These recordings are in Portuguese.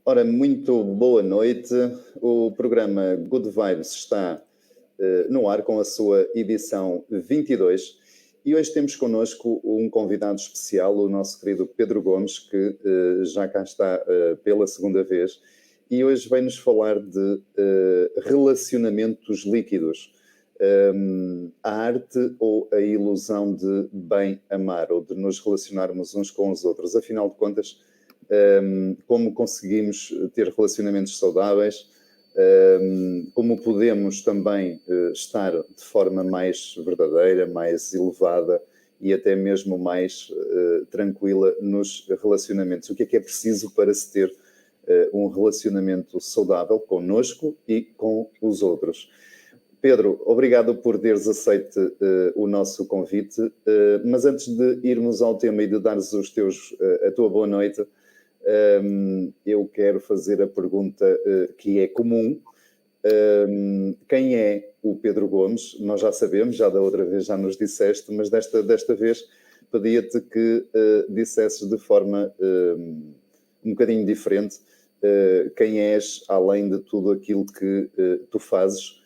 Ora, muito boa noite. O programa Good Vibes está no ar com a sua edição 22 e hoje temos connosco um convidado especial, o nosso querido Pedro Gomes, que já cá está pela segunda vez e hoje vem-nos falar de relacionamentos líquidos. A arte ou a ilusão de bem amar ou de nos relacionarmos uns com os outros. Afinal de contas, como conseguimos ter relacionamentos saudáveis, como podemos também estar de forma mais verdadeira, mais elevada e até mesmo mais tranquila nos relacionamentos. O que é preciso para se ter um relacionamento saudável connosco e com os outros? Pedro, obrigado por teres aceito o nosso convite, mas antes de irmos ao tema e de dares a tua boa noite, eu quero fazer a pergunta que é comum. Quem é o Pedro Gomes? Nós já sabemos, já da outra vez já nos disseste, mas desta vez pedia-te que dissesses de forma um bocadinho diferente quem és, além de tudo aquilo que tu fazes.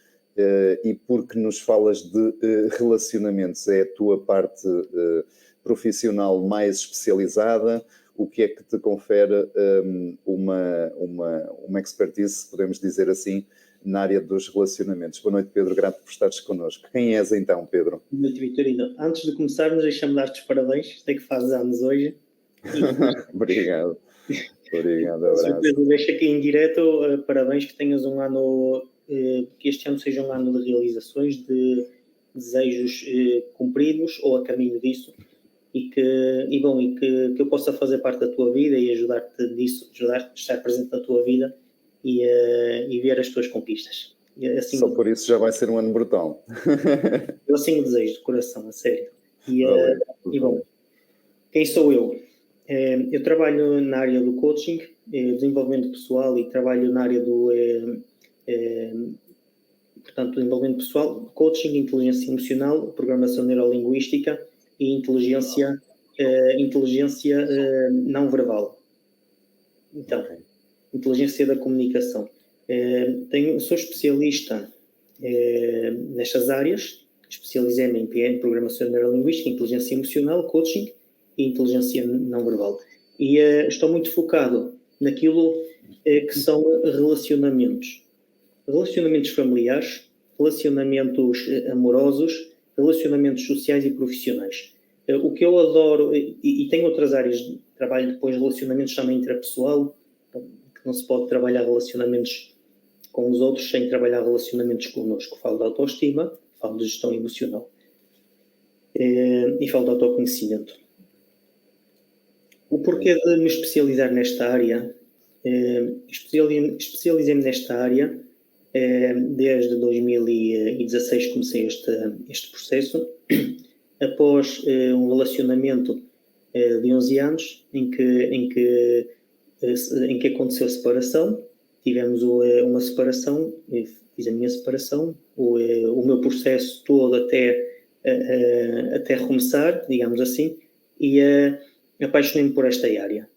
E porque nos falas de relacionamentos, é a tua parte profissional mais especializada? O que é que te confere uma expertise, podemos dizer assim, na área dos relacionamentos? Boa noite, Pedro, grato por estares connosco. Quem és então, Pedro? Boa noite, Vitorino. Antes de começarmos, deixa-me dar-te os parabéns, sei que fazes anos hoje. Obrigado. Obrigado, abraço. Deixo aqui em direto, parabéns, que tenhas um ano, que este ano seja um ano de realizações, de desejos cumpridos ou a caminho disso, e que eu possa fazer parte da tua vida e ajudar-te nisso, ajudar-te a estar presente na tua vida e ver as tuas conquistas. Assim, só por isso já vai ser um ano brutal. Eu assim o desejo, de coração, a sério. Bom, quem sou eu? Eu trabalho na área do coaching, desenvolvimento pessoal, e trabalho na área do portanto, desenvolvimento pessoal, coaching, inteligência emocional, programação neurolinguística e inteligência não verbal. Então, inteligência da comunicação. Sou especialista nestas áreas, especializei-me em programação neurolinguística, inteligência emocional, coaching e inteligência não verbal. E estou muito focado naquilo que são relacionamentos. Relacionamentos familiares, relacionamentos amorosos, relacionamentos sociais e profissionais. O que eu adoro, e tenho outras áreas de trabalho depois, relacionamentos também intrapessoal, que não se pode trabalhar relacionamentos com os outros sem trabalhar relacionamentos connosco. Falo de autoestima, falo de gestão emocional e falo de autoconhecimento. O porquê de me especializar nesta área? Especializei-me nesta área desde 2016, comecei este processo, após um relacionamento de 11 anos em que aconteceu a separação. Tivemos uma separação, fiz a minha separação, o meu processo todo até recomeçar, digamos assim, e apaixonei-me por esta área.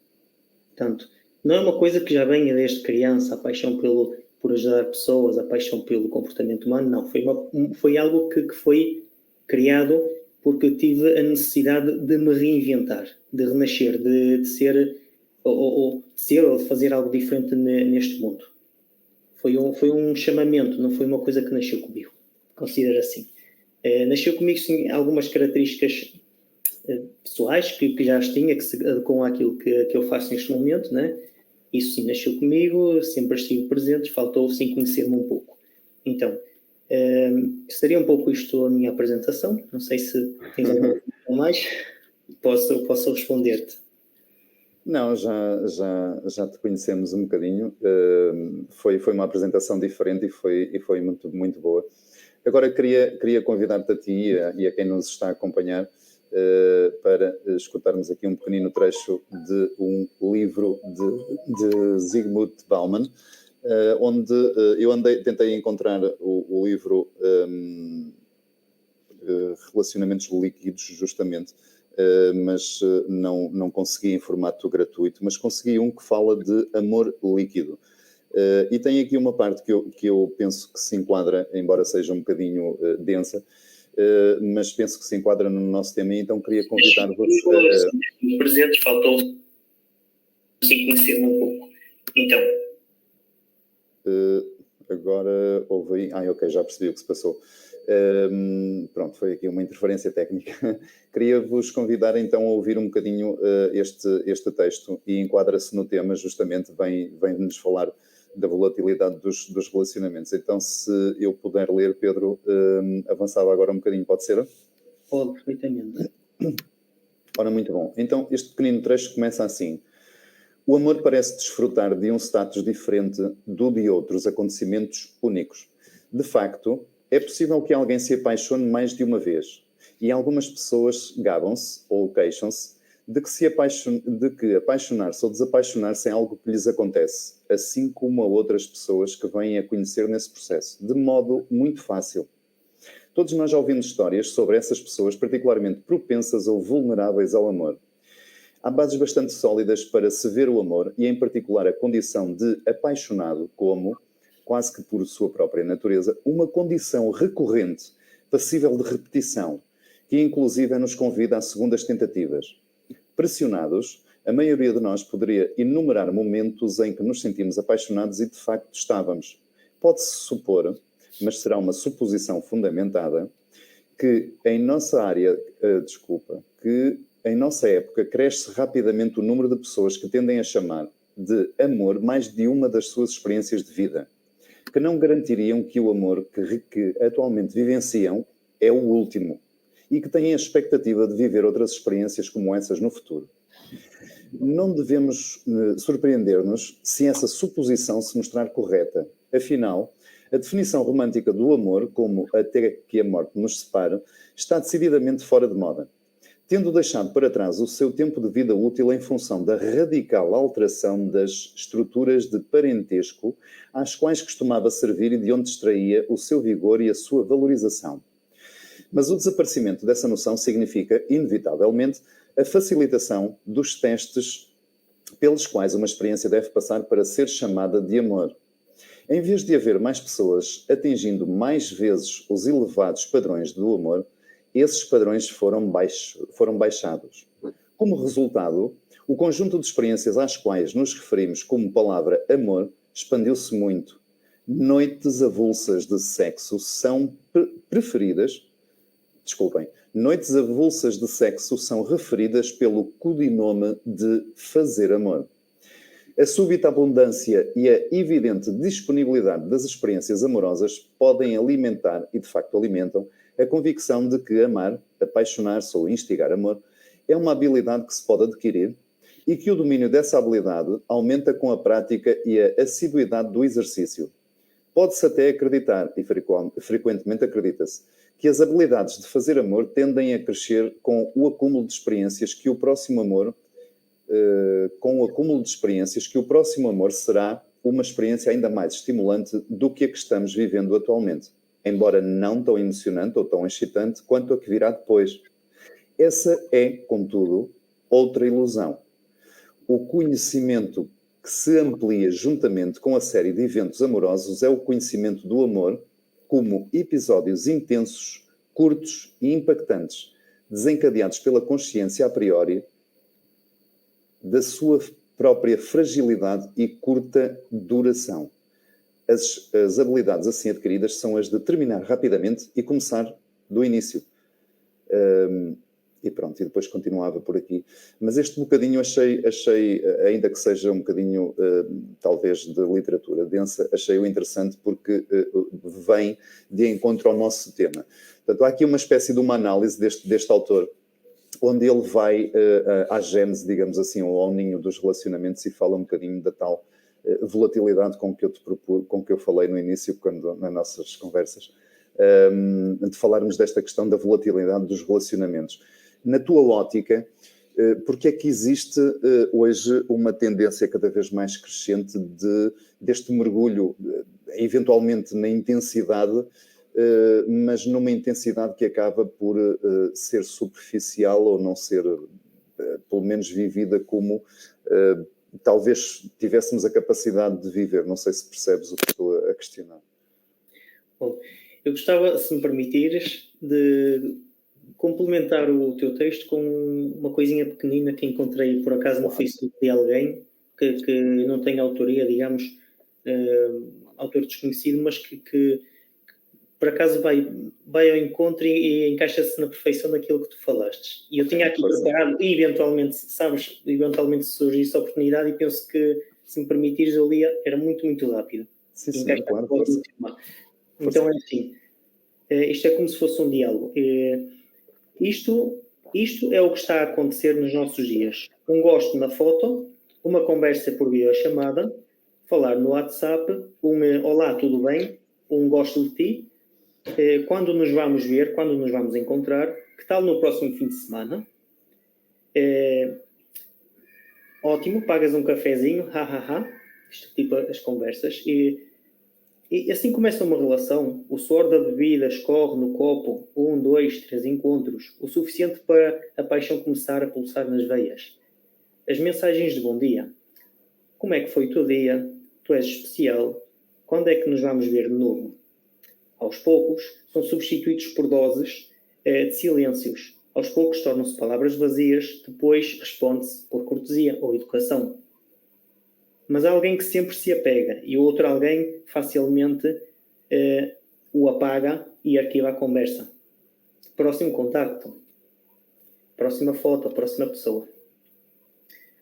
Portanto, não é uma coisa que já venha desde criança, a paixão por ajudar pessoas, a paixão pelo comportamento humano, não. Foi algo que foi criado porque eu tive a necessidade de me reinventar, de renascer, de ser ou de fazer algo diferente neste mundo. Foi um chamamento, não foi uma coisa que nasceu comigo. Considero assim. Nasceu comigo, sim, algumas características pessoais que já as tinha, que se adequam àquilo que eu faço neste momento, né? Isso sim nasceu comigo, sempre estive presente, faltou sim conhecer-me um pouco. Então, seria um pouco isto a minha apresentação. Não sei se tens alguma coisa mais, posso responder-te. Não, já te conhecemos um bocadinho. Foi uma apresentação diferente e foi muito, muito boa. Agora queria convidar-te a ti e a quem nos está a acompanhar para escutarmos aqui um pequenino trecho de um livro de Zygmunt Bauman, onde eu tentei encontrar o livro Relacionamentos Líquidos, justamente, mas não consegui em formato gratuito, mas consegui um que fala de amor líquido. E tem aqui uma parte que eu penso que se enquadra, embora seja um bocadinho densa, mas penso que se enquadra no nosso tema, e então queria convidar-vos... presentes, faltou assim conhecer-me um pouco. Então... agora houve aí... ok, já percebi o que se passou. Pronto, foi aqui uma interferência técnica. Queria-vos convidar então a ouvir um bocadinho este texto, e enquadra-se no tema, justamente vem-nos falar da volatilidade dos relacionamentos. Então, se eu puder ler, Pedro, avançava agora um bocadinho, pode ser? Pode, perfeitamente. Ora, muito bom. Então, este pequenino trecho começa assim. O amor parece desfrutar de um status diferente do de outros acontecimentos únicos. De facto, é possível que alguém se apaixone mais de uma vez, e algumas pessoas gabam-se ou queixam-se de que apaixonar-se ou desapaixonar-se é algo que lhes acontece, assim como a outras pessoas que vêm a conhecer nesse processo, de modo muito fácil. Todos nós já ouvimos histórias sobre essas pessoas particularmente propensas ou vulneráveis ao amor. Há bases bastante sólidas para se ver o amor, e em particular a condição de apaixonado como, quase que por sua própria natureza, uma condição recorrente, passível de repetição, que inclusive nos convida a segundas tentativas. Pressionados, a maioria de nós poderia enumerar momentos em que nos sentimos apaixonados e de facto estávamos. Pode-se supor, mas será uma suposição fundamentada, que em nossa época cresce rapidamente o número de pessoas que tendem a chamar de amor mais de uma das suas experiências de vida, que não garantiriam que o amor que atualmente vivenciam é o último, e que têm a expectativa de viver outras experiências como essas no futuro. Não devemos surpreender-nos se essa suposição se mostrar correta. Afinal, a definição romântica do amor, como até que a morte nos separe, está decididamente fora de moda. Tendo deixado para trás o seu tempo de vida útil em função da radical alteração das estruturas de parentesco às quais costumava servir e de onde extraía o seu vigor e a sua valorização. Mas o desaparecimento dessa noção significa, inevitavelmente, a facilitação dos testes pelos quais uma experiência deve passar para ser chamada de amor. Em vez de haver mais pessoas atingindo mais vezes os elevados padrões do amor, esses padrões foram baixados. Como resultado, o conjunto de experiências às quais nos referimos como palavra amor expandiu-se muito. Noites avulsas de sexo são Noites avulsas de sexo são referidas pelo codinome de fazer amor. A súbita abundância e a evidente disponibilidade das experiências amorosas podem alimentar, e de facto alimentam, a convicção de que amar, apaixonar-se ou instigar amor é uma habilidade que se pode adquirir, e que o domínio dessa habilidade aumenta com a prática e a assiduidade do exercício. Pode-se até acreditar, e frequentemente acredita-se, que as habilidades de fazer amor tendem a crescer com o acúmulo de experiências que o próximo amor será uma experiência ainda mais estimulante do que a que estamos vivendo atualmente, embora não tão emocionante ou tão excitante quanto a que virá depois. Essa é, contudo, outra ilusão. O conhecimento que se amplia juntamente com a série de eventos amorosos é o conhecimento do amor como episódios intensos, curtos e impactantes, desencadeados pela consciência a priori da sua própria fragilidade e curta duração. As habilidades assim adquiridas são as de terminar rapidamente e começar do início. E pronto, e depois continuava por aqui. Mas este bocadinho achei ainda que seja um bocadinho, talvez, de literatura densa, achei-o interessante porque vem de encontro ao nosso tema. Portanto, há aqui uma espécie de uma análise deste autor, onde ele vai à gênese, digamos assim, ou ao ninho dos relacionamentos, e fala um bocadinho da tal volatilidade com que eu falei no início, nas nossas conversas, de falarmos desta questão da volatilidade dos relacionamentos. Na tua ótica, porque é que existe hoje uma tendência cada vez mais crescente deste mergulho, eventualmente na intensidade, mas numa intensidade que acaba por ser superficial ou não ser, pelo menos, vivida como talvez tivéssemos a capacidade de viver. Não sei se percebes o que estou a questionar. Bom, eu gostava, se me permitires, de complementar o teu texto com uma coisinha pequenina que encontrei por acaso no Facebook de alguém que não tem autoria, digamos, autor desconhecido, mas que por acaso vai ao encontro e encaixa-se na perfeição daquilo que tu falaste. E eu tinha aqui preparado, e eventualmente, sabes, eventualmente surgisse a oportunidade e penso que, se me permitires, eu lia, era muito, muito rápido. Sim, claro. Então é assim, isto é como se fosse um diálogo. Isto é o que está a acontecer nos nossos dias. Um gosto na foto, uma conversa por videochamada, falar no WhatsApp, olá, tudo bem? Um gosto de ti. Quando nos vamos ver, quando nos vamos encontrar, que tal no próximo fim de semana? Ótimo, pagas um cafezinho, isto tipo as conversas, e assim começa uma relação. O suor da bebida escorre no copo, 1, 2, 3 encontros, o suficiente para a paixão começar a pulsar nas veias. As mensagens de bom dia. Como é que foi o teu dia? Tu és especial. Quando é que nos vamos ver de novo? Aos poucos, são substituídos por doses de silêncios. Aos poucos tornam-se palavras vazias, depois responde-se por cortesia ou educação. Mas há alguém que sempre se apega e o outro alguém facilmente o apaga e arquiva a conversa. Próximo contacto. Próxima foto, próxima pessoa.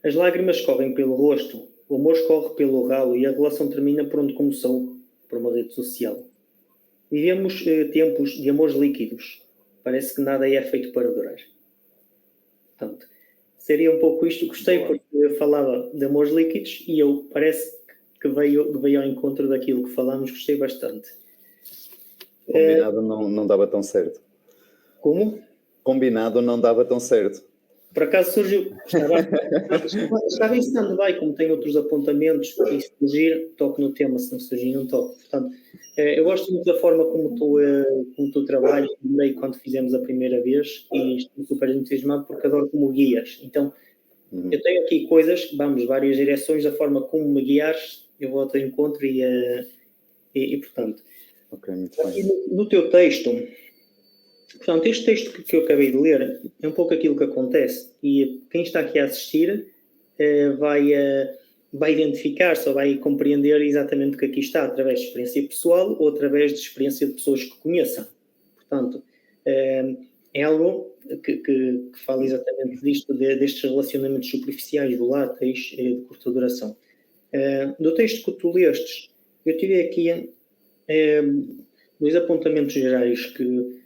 As lágrimas correm pelo rosto, o amor escorre pelo ralo e a relação termina por onde começou, por uma rede social. Vivemos tempos de amores líquidos. Parece que nada é feito para durar. Portanto, seria um pouco isto. Gostei porque eu falava de amores líquidos e eu parece que veio ao encontro daquilo que falámos. Gostei bastante. Combinado não dava tão certo. Como? Combinado não dava tão certo. Por acaso surgiu. Estava em stand-by, como tem outros apontamentos, e se surgir, toco no tema, se não surgir, não toco. Portanto, eu gosto muito da forma como tu trabalhas, quando fizemos a primeira vez, e estou super entusiasmado porque adoro como guias. Então, eu tenho aqui coisas, vamos, várias direções, da forma como me guiares, eu vou ao teu encontro e portanto. Ok, muito bem. No teu texto. Portanto, este texto que eu acabei de ler é um pouco aquilo que acontece e quem está aqui a assistir vai identificar-se ou vai compreender exatamente o que aqui está através de experiência pessoal ou através de experiência de pessoas que conheçam. Portanto, é algo que fala exatamente disto, destes relacionamentos superficiais, voláteis, de curta duração. Do texto que tu lestes, eu tirei aqui 2 apontamentos gerais que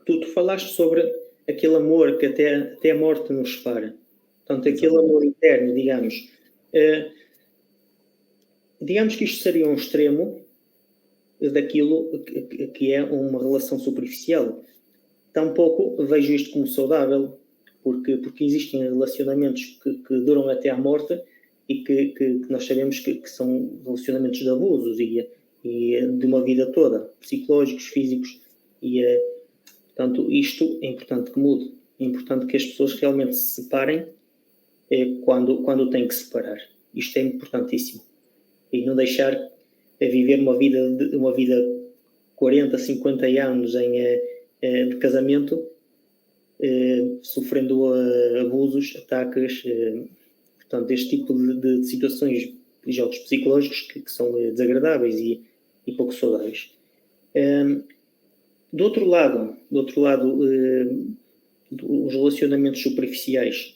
tu falaste sobre aquele amor que até a morte nos separa. Portanto, aquele amor interno, digamos. Digamos que isto seria um extremo daquilo que é uma relação superficial. Tampouco vejo isto como saudável, porque existem relacionamentos que duram até à morte e que nós sabemos que são relacionamentos de abusos e de uma vida toda, psicológicos, físicos, portanto, isto é importante que mude. É importante que as pessoas realmente se separem quando têm que separar. Isto é importantíssimo. E não deixar viver uma vida 40, 50 anos de casamento, sofrendo abusos, ataques, portanto, este tipo de situações de jogos psicológicos que são desagradáveis e pouco saudáveis. Do outro lado, os relacionamentos superficiais.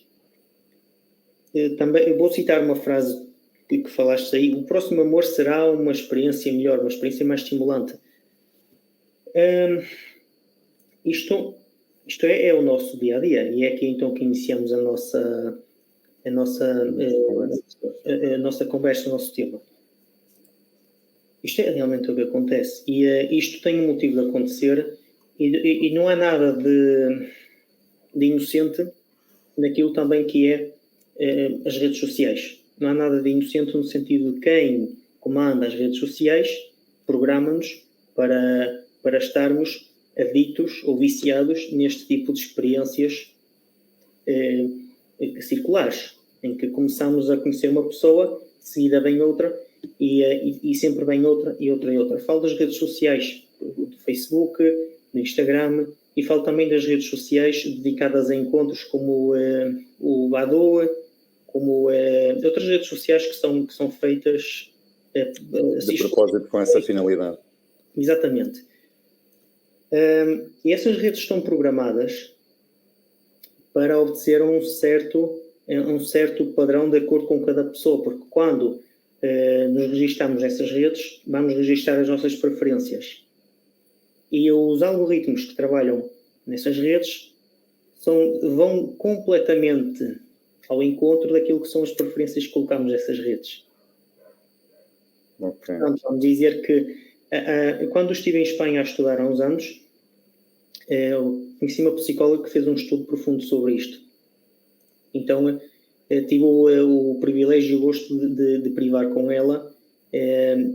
Também eu vou citar uma frase que falaste aí: o próximo amor será uma experiência melhor, uma experiência mais estimulante. Isto é o nosso dia a dia e é aqui então que iniciamos a nossa conversa, o nosso tema. Isto é realmente o que acontece e isto tem um motivo de acontecer e não há nada de inocente naquilo também que é as redes sociais. Não há nada de inocente no sentido de quem comanda as redes sociais, programa-nos para estarmos aditos ou viciados neste tipo de experiências circulares, em que começamos a conhecer uma pessoa, de seguida vem outra, e sempre vem outra e outra e outra. Falo das redes sociais, do Facebook, do Instagram, e falo também das redes sociais dedicadas a encontros como o Badoo, como outras redes sociais que são feitas de propósito com essa finalidade. Exatamente. E essas redes estão programadas para obedecer a um certo padrão de acordo com cada pessoa, porque quando nos registramos nessas redes, vamos registrar as nossas preferências. E os algoritmos que trabalham nessas redes vão completamente ao encontro daquilo que são as preferências que colocamos nessas redes. Okay. Portanto, vamos dizer que quando estive em Espanha a estudar há uns anos, conheci uma psicóloga que fez um estudo profundo sobre isto. Então, tive o privilégio e o gosto de privar com ela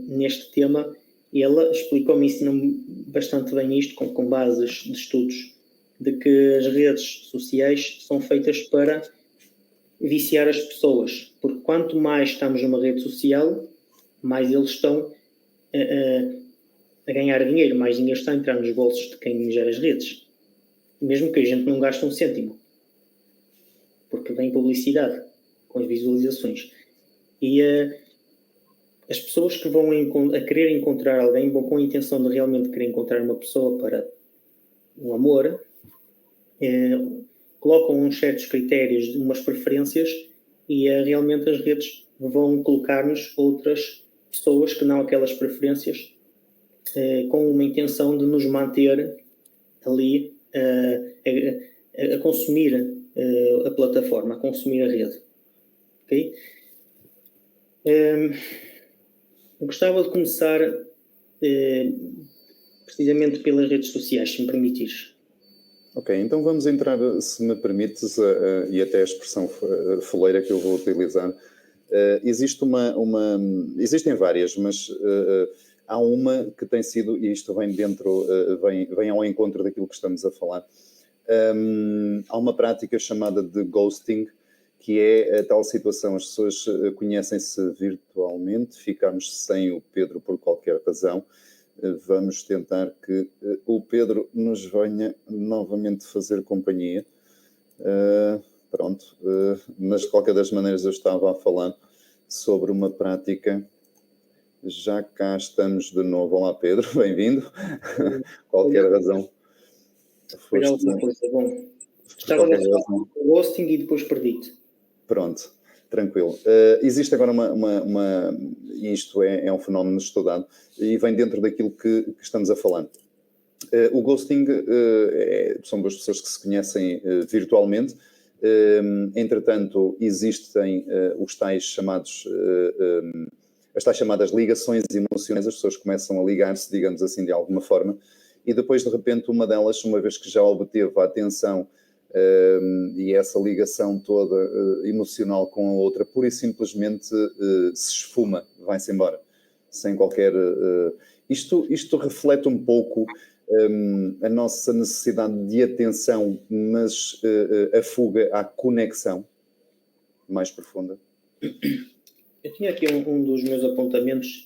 neste tema, e ela explicou-me, ensinou-me bastante bem isto, com bases de estudos, de que as redes sociais são feitas para viciar as pessoas, porque quanto mais estamos numa rede social, mais eles estão a ganhar dinheiro, mais dinheiro está a entrar nos bolsos de quem gera as redes, mesmo que a gente não gaste um cêntimo, porque vem publicidade com as visualizações. E as pessoas que vão a querer encontrar alguém vão com a intenção de realmente querer encontrar uma pessoa para um amor, colocam uns certos critérios, umas preferências, e realmente as redes vão colocar-nos outras pessoas que não aquelas preferências, com uma intenção de nos manter ali a consumir a plataforma, a consumir a rede. Ok? Eu gostava de começar precisamente pelas redes sociais, se me permitires. Ok, então vamos entrar, se me permites, e até a expressão foleira que eu vou utilizar. Existem várias, mas há uma que tem sido, e isto vem ao encontro daquilo que estamos a falar. Há uma prática chamada de ghosting, que é a tal situação, as pessoas conhecem-se virtualmente, ficamos sem o Pedro por qualquer razão, vamos tentar que o Pedro nos venha novamente fazer companhia. Mas de qualquer das maneiras eu estava a falar sobre uma prática. Já cá estamos de novo. Olá Pedro, bem-vindo. Qualquer razão. Foi alguma coisa, bom. Estava no ghosting e depois perdi-te. Pronto, tranquilo. Existe agora isto é um fenómeno estudado e vem dentro daquilo que estamos a falar. O ghosting são duas pessoas que se conhecem virtualmente, entretanto existem as tais chamadas ligações emocionais, as pessoas começam a ligar-se, digamos assim, de alguma forma, e depois de repente uma delas, uma vez que já obteve a atenção e essa ligação toda emocional com a outra, pura e simplesmente se esfuma, vai-se embora, sem qualquer... Isto reflete um pouco a nossa necessidade de atenção, mas a fuga à conexão mais profunda. Eu tinha aqui um dos meus apontamentos,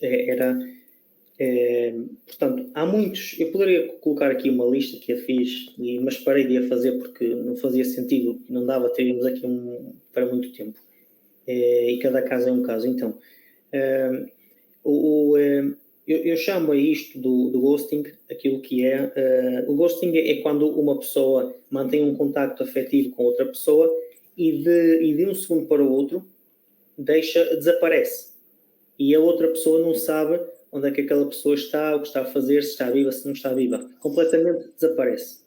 portanto, há muitos, eu poderia colocar aqui uma lista que a fiz, mas parei de a fazer porque não fazia sentido, não dava, teríamos aqui para muito tempo, e cada caso é um caso. Então, eu chamo a isto do ghosting, aquilo que o ghosting é quando uma pessoa mantém um contacto afetivo com outra pessoa e de um segundo para o outro desaparece, e a outra pessoa não sabe onde é que aquela pessoa está, o que está a fazer, se está viva, se não está viva. Completamente desaparece.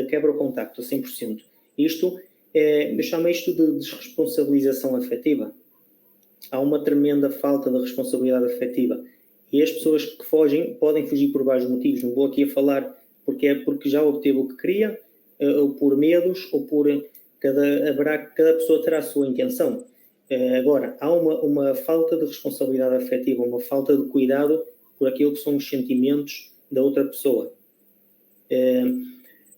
Quebra o contacto a 100%. Eu chamo isto de desresponsabilização afetiva. Há uma tremenda falta de responsabilidade afetiva. E as pessoas que fogem podem fugir por vários motivos. Não vou aqui a falar porque já obteve o que queria, ou por medos, ou por... Cada pessoa terá a sua intenção. Agora, há uma falta de responsabilidade afetiva, uma falta de cuidado por aquilo que são os sentimentos da outra pessoa.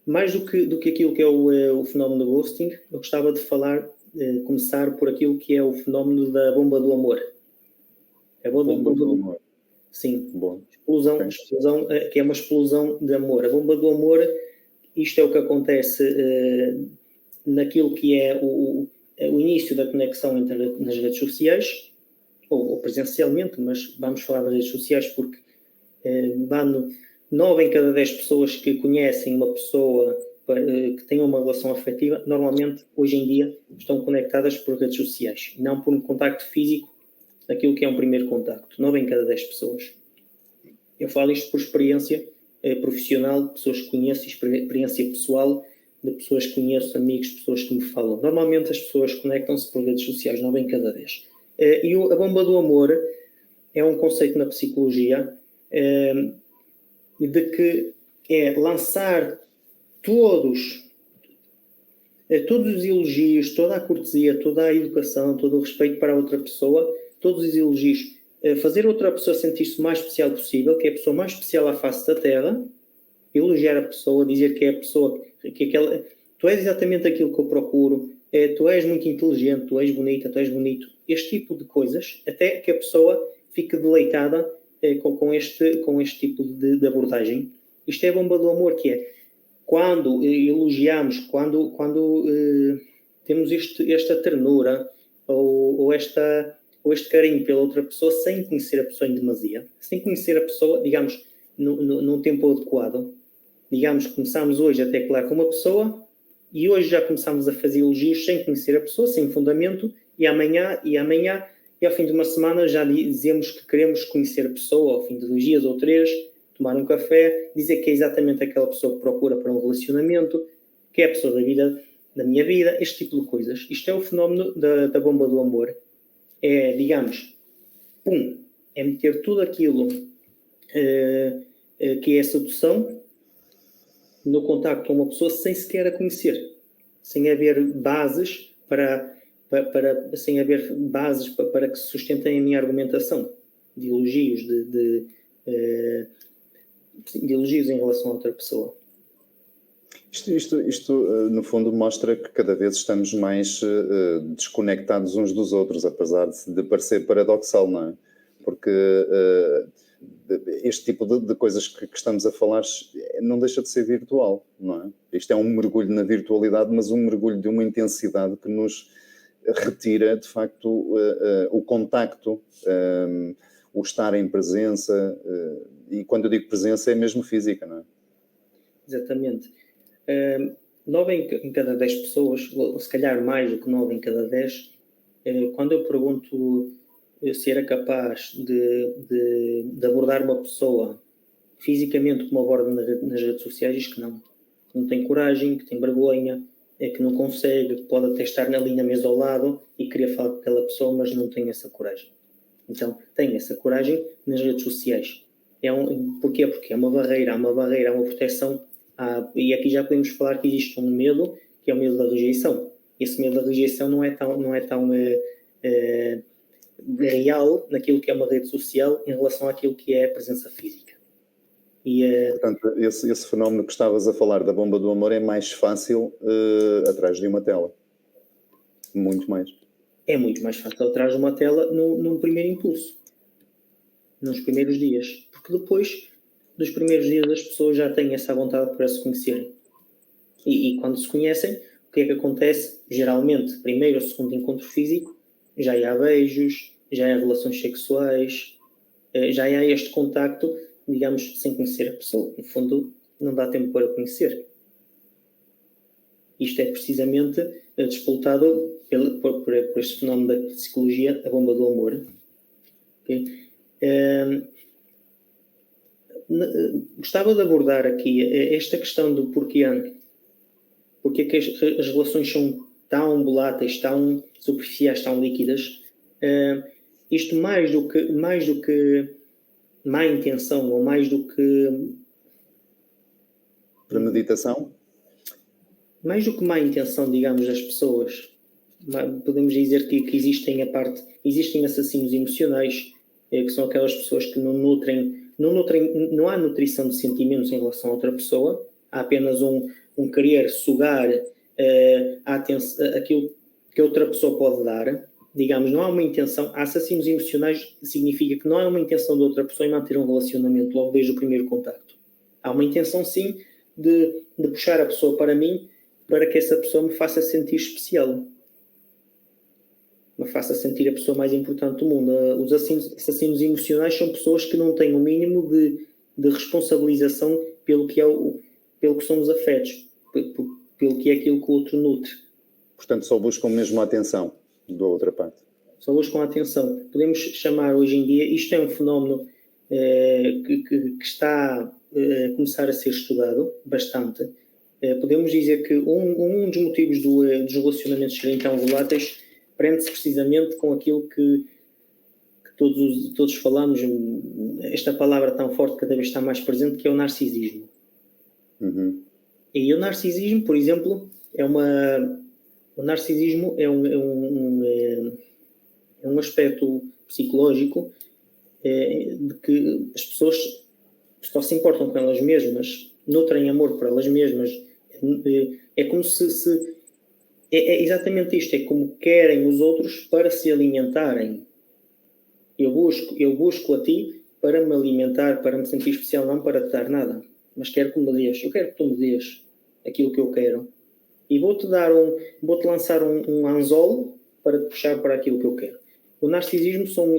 Mais do que aquilo que é o fenómeno do ghosting, eu gostava de começar por aquilo que é o fenómeno da bomba do amor. A bomba do amor. Sim. Bom. Explosão, que é uma explosão de amor. A bomba do amor, isto é o que acontece naquilo que é o início da conexão nas redes sociais, ou presencialmente, mas vamos falar das redes sociais porque 9 em cada 10 pessoas que conhecem uma pessoa que tem uma relação afetiva, normalmente, hoje em dia, estão conectadas por redes sociais, não por um contacto físico, daquilo que é um primeiro contacto. 9 em cada 10 pessoas. Eu falo isto por experiência profissional, de pessoas que conheço, experiência pessoal, de pessoas que conheço, amigos, pessoas que me falam. Normalmente as pessoas conectam-se por redes sociais, 9 em cada 10. E a bomba do amor é um conceito na psicologia de que é lançar todos os elogios, toda a cortesia, toda a educação, todo o respeito para a outra pessoa, todos os elogios, fazer outra pessoa sentir-se o mais especial possível, que é a pessoa mais especial à face da Terra, elogiar a pessoa, dizer que é a pessoa, tu és exatamente aquilo que eu procuro, tu és muito inteligente, tu és bonita, tu és bonito, este tipo de coisas, até que a pessoa fique deleitada com este tipo de abordagem. Isto é a bomba do amor, que é quando elogiamos, quando temos esta ternura ou este carinho pela outra pessoa sem conhecer a pessoa em demasia, sem conhecer a pessoa, digamos, num tempo adequado. Digamos, começámos hoje a teclar com uma pessoa e hoje já começámos a fazer elogios sem conhecer a pessoa, sem fundamento, e amanhã, e ao fim de uma semana já dizemos que queremos conhecer a pessoa, ao fim de 2 dias ou 3, tomar um café, dizer que é exatamente aquela pessoa que procura para um relacionamento, que é a pessoa da minha vida, este tipo de coisas. Isto é o fenómeno da bomba do amor. É, digamos, é meter tudo aquilo que é a sedução no contacto com uma pessoa sem sequer a conhecer, sem haver bases para que se sustentem a minha argumentação de elogios, de elogios em relação a outra pessoa. Isto, no fundo, mostra que cada vez estamos mais desconectados uns dos outros, apesar de parecer paradoxal, não é? Porque este tipo de coisas que estamos a falar não deixa de ser virtual, não é? Isto é um mergulho na virtualidade, mas um mergulho de uma intensidade que nos retira, de facto, o contacto, o estar em presença, e quando eu digo presença é mesmo física, não é? Exatamente. 9 em cada 10 pessoas, ou se calhar mais do que 9 em cada 10, quando eu pergunto se era capaz de abordar uma pessoa fisicamente como aborda nas redes sociais, diz que não tem coragem, que tem vergonha, que não consegue, que pode até estar ali na mesa ao lado e queria falar com aquela pessoa, mas não tem essa coragem. Então, tem essa coragem nas redes sociais. Porquê? Porque há uma barreira, há uma proteção. E aqui já podemos falar que existe um medo, que é o medo da rejeição. Esse medo da rejeição não é tão real naquilo que é uma rede social em relação àquilo que é a presença física. Portanto, esse fenómeno que estavas a falar da bomba do amor é mais fácil atrás de uma tela. Muito mais. É muito mais fácil atrás de uma tela num primeiro impulso. Nos primeiros dias. Porque depois dos primeiros dias as pessoas já têm essa vontade para se conhecerem. E quando se conhecem, o que é que acontece? Geralmente, primeiro ou segundo encontro físico, já há beijos, já há relações sexuais, já há este contacto, digamos, sem conhecer a pessoa. No fundo, não dá tempo para conhecer. Isto é precisamente disputado por este fenómeno da psicologia, a bomba do amor. Okay? Gostava de abordar aqui esta questão do porquê que as relações são tão voláteis, tão superficiais, tão líquidas. Isto mais do que má intenção, ou mais do que... Premeditação? Mais do que má intenção, digamos, das pessoas, podemos dizer que existem assassinos emocionais, que são aquelas pessoas que não há nutrição de sentimentos em relação a outra pessoa, há apenas um querer sugar aquilo que outra pessoa pode dar. Digamos, não há uma intenção. Assassinos emocionais significa que não há uma intenção de outra pessoa em manter um relacionamento logo desde o primeiro contacto. Há uma intenção, sim, de puxar a pessoa para mim, para que essa pessoa me faça sentir especial, me faça sentir a pessoa mais importante do mundo. Os assassinos emocionais são pessoas que não têm o mínimo de responsabilização pelo que são os afetos, pelo que é aquilo que o outro nutre. Portanto, só buscam mesmo a atenção da outra parte. Só buscam a atenção. Podemos chamar hoje em dia, isto é um fenómeno que está a começar a ser estudado bastante. Podemos dizer que um dos motivos dos relacionamentos serem tão voláteis prende-se precisamente com aquilo que todos falamos, esta palavra tão forte cada vez está mais presente, que é o narcisismo. Uhum. E o narcisismo, por exemplo, o narcisismo é um aspecto psicológico de que as pessoas só se importam com elas mesmas, nutrem amor por elas mesmas. É como se é exatamente isto, é como querem os outros para se alimentarem. Eu busco a ti para me alimentar, para me sentir especial, não para te dar nada, mas quero que me dês. Eu quero que tu me dês aquilo que eu quero. E vou-te lançar um anzol para te puxar para aquilo que eu quero. O narcisismo são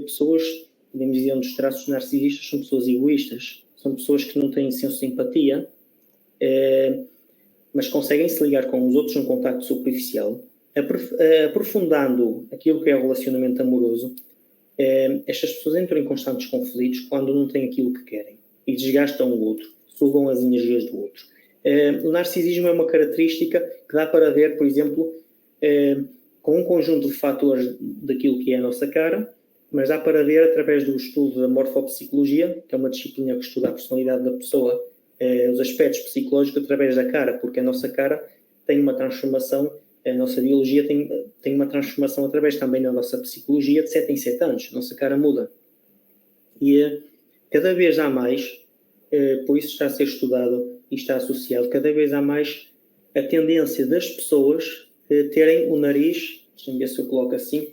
pessoas, podemos dizer, um dos traços narcisistas são pessoas egoístas, são pessoas que não têm senso de empatia, mas conseguem se ligar com os outros num contacto superficial, aprofundando aquilo que é o relacionamento amoroso. Estas pessoas entram em constantes conflitos quando não têm aquilo que querem e desgastam o outro, sugam as energias do outro. O narcisismo é uma característica que dá para ver, por exemplo, com um conjunto de fatores daquilo que é a nossa cara, mas dá para ver através do estudo da morfopsicologia, que é uma disciplina que estuda a personalidade da pessoa, os aspectos psicológicos através da cara, porque a nossa cara tem uma transformação, a nossa biologia tem uma transformação através também da nossa psicologia de 7 em 7 anos, a nossa cara muda. E cada vez há mais, por isso está a ser estudado e está associado, cada vez há mais a tendência das pessoas terem o nariz, deixa-me ver se eu coloco assim,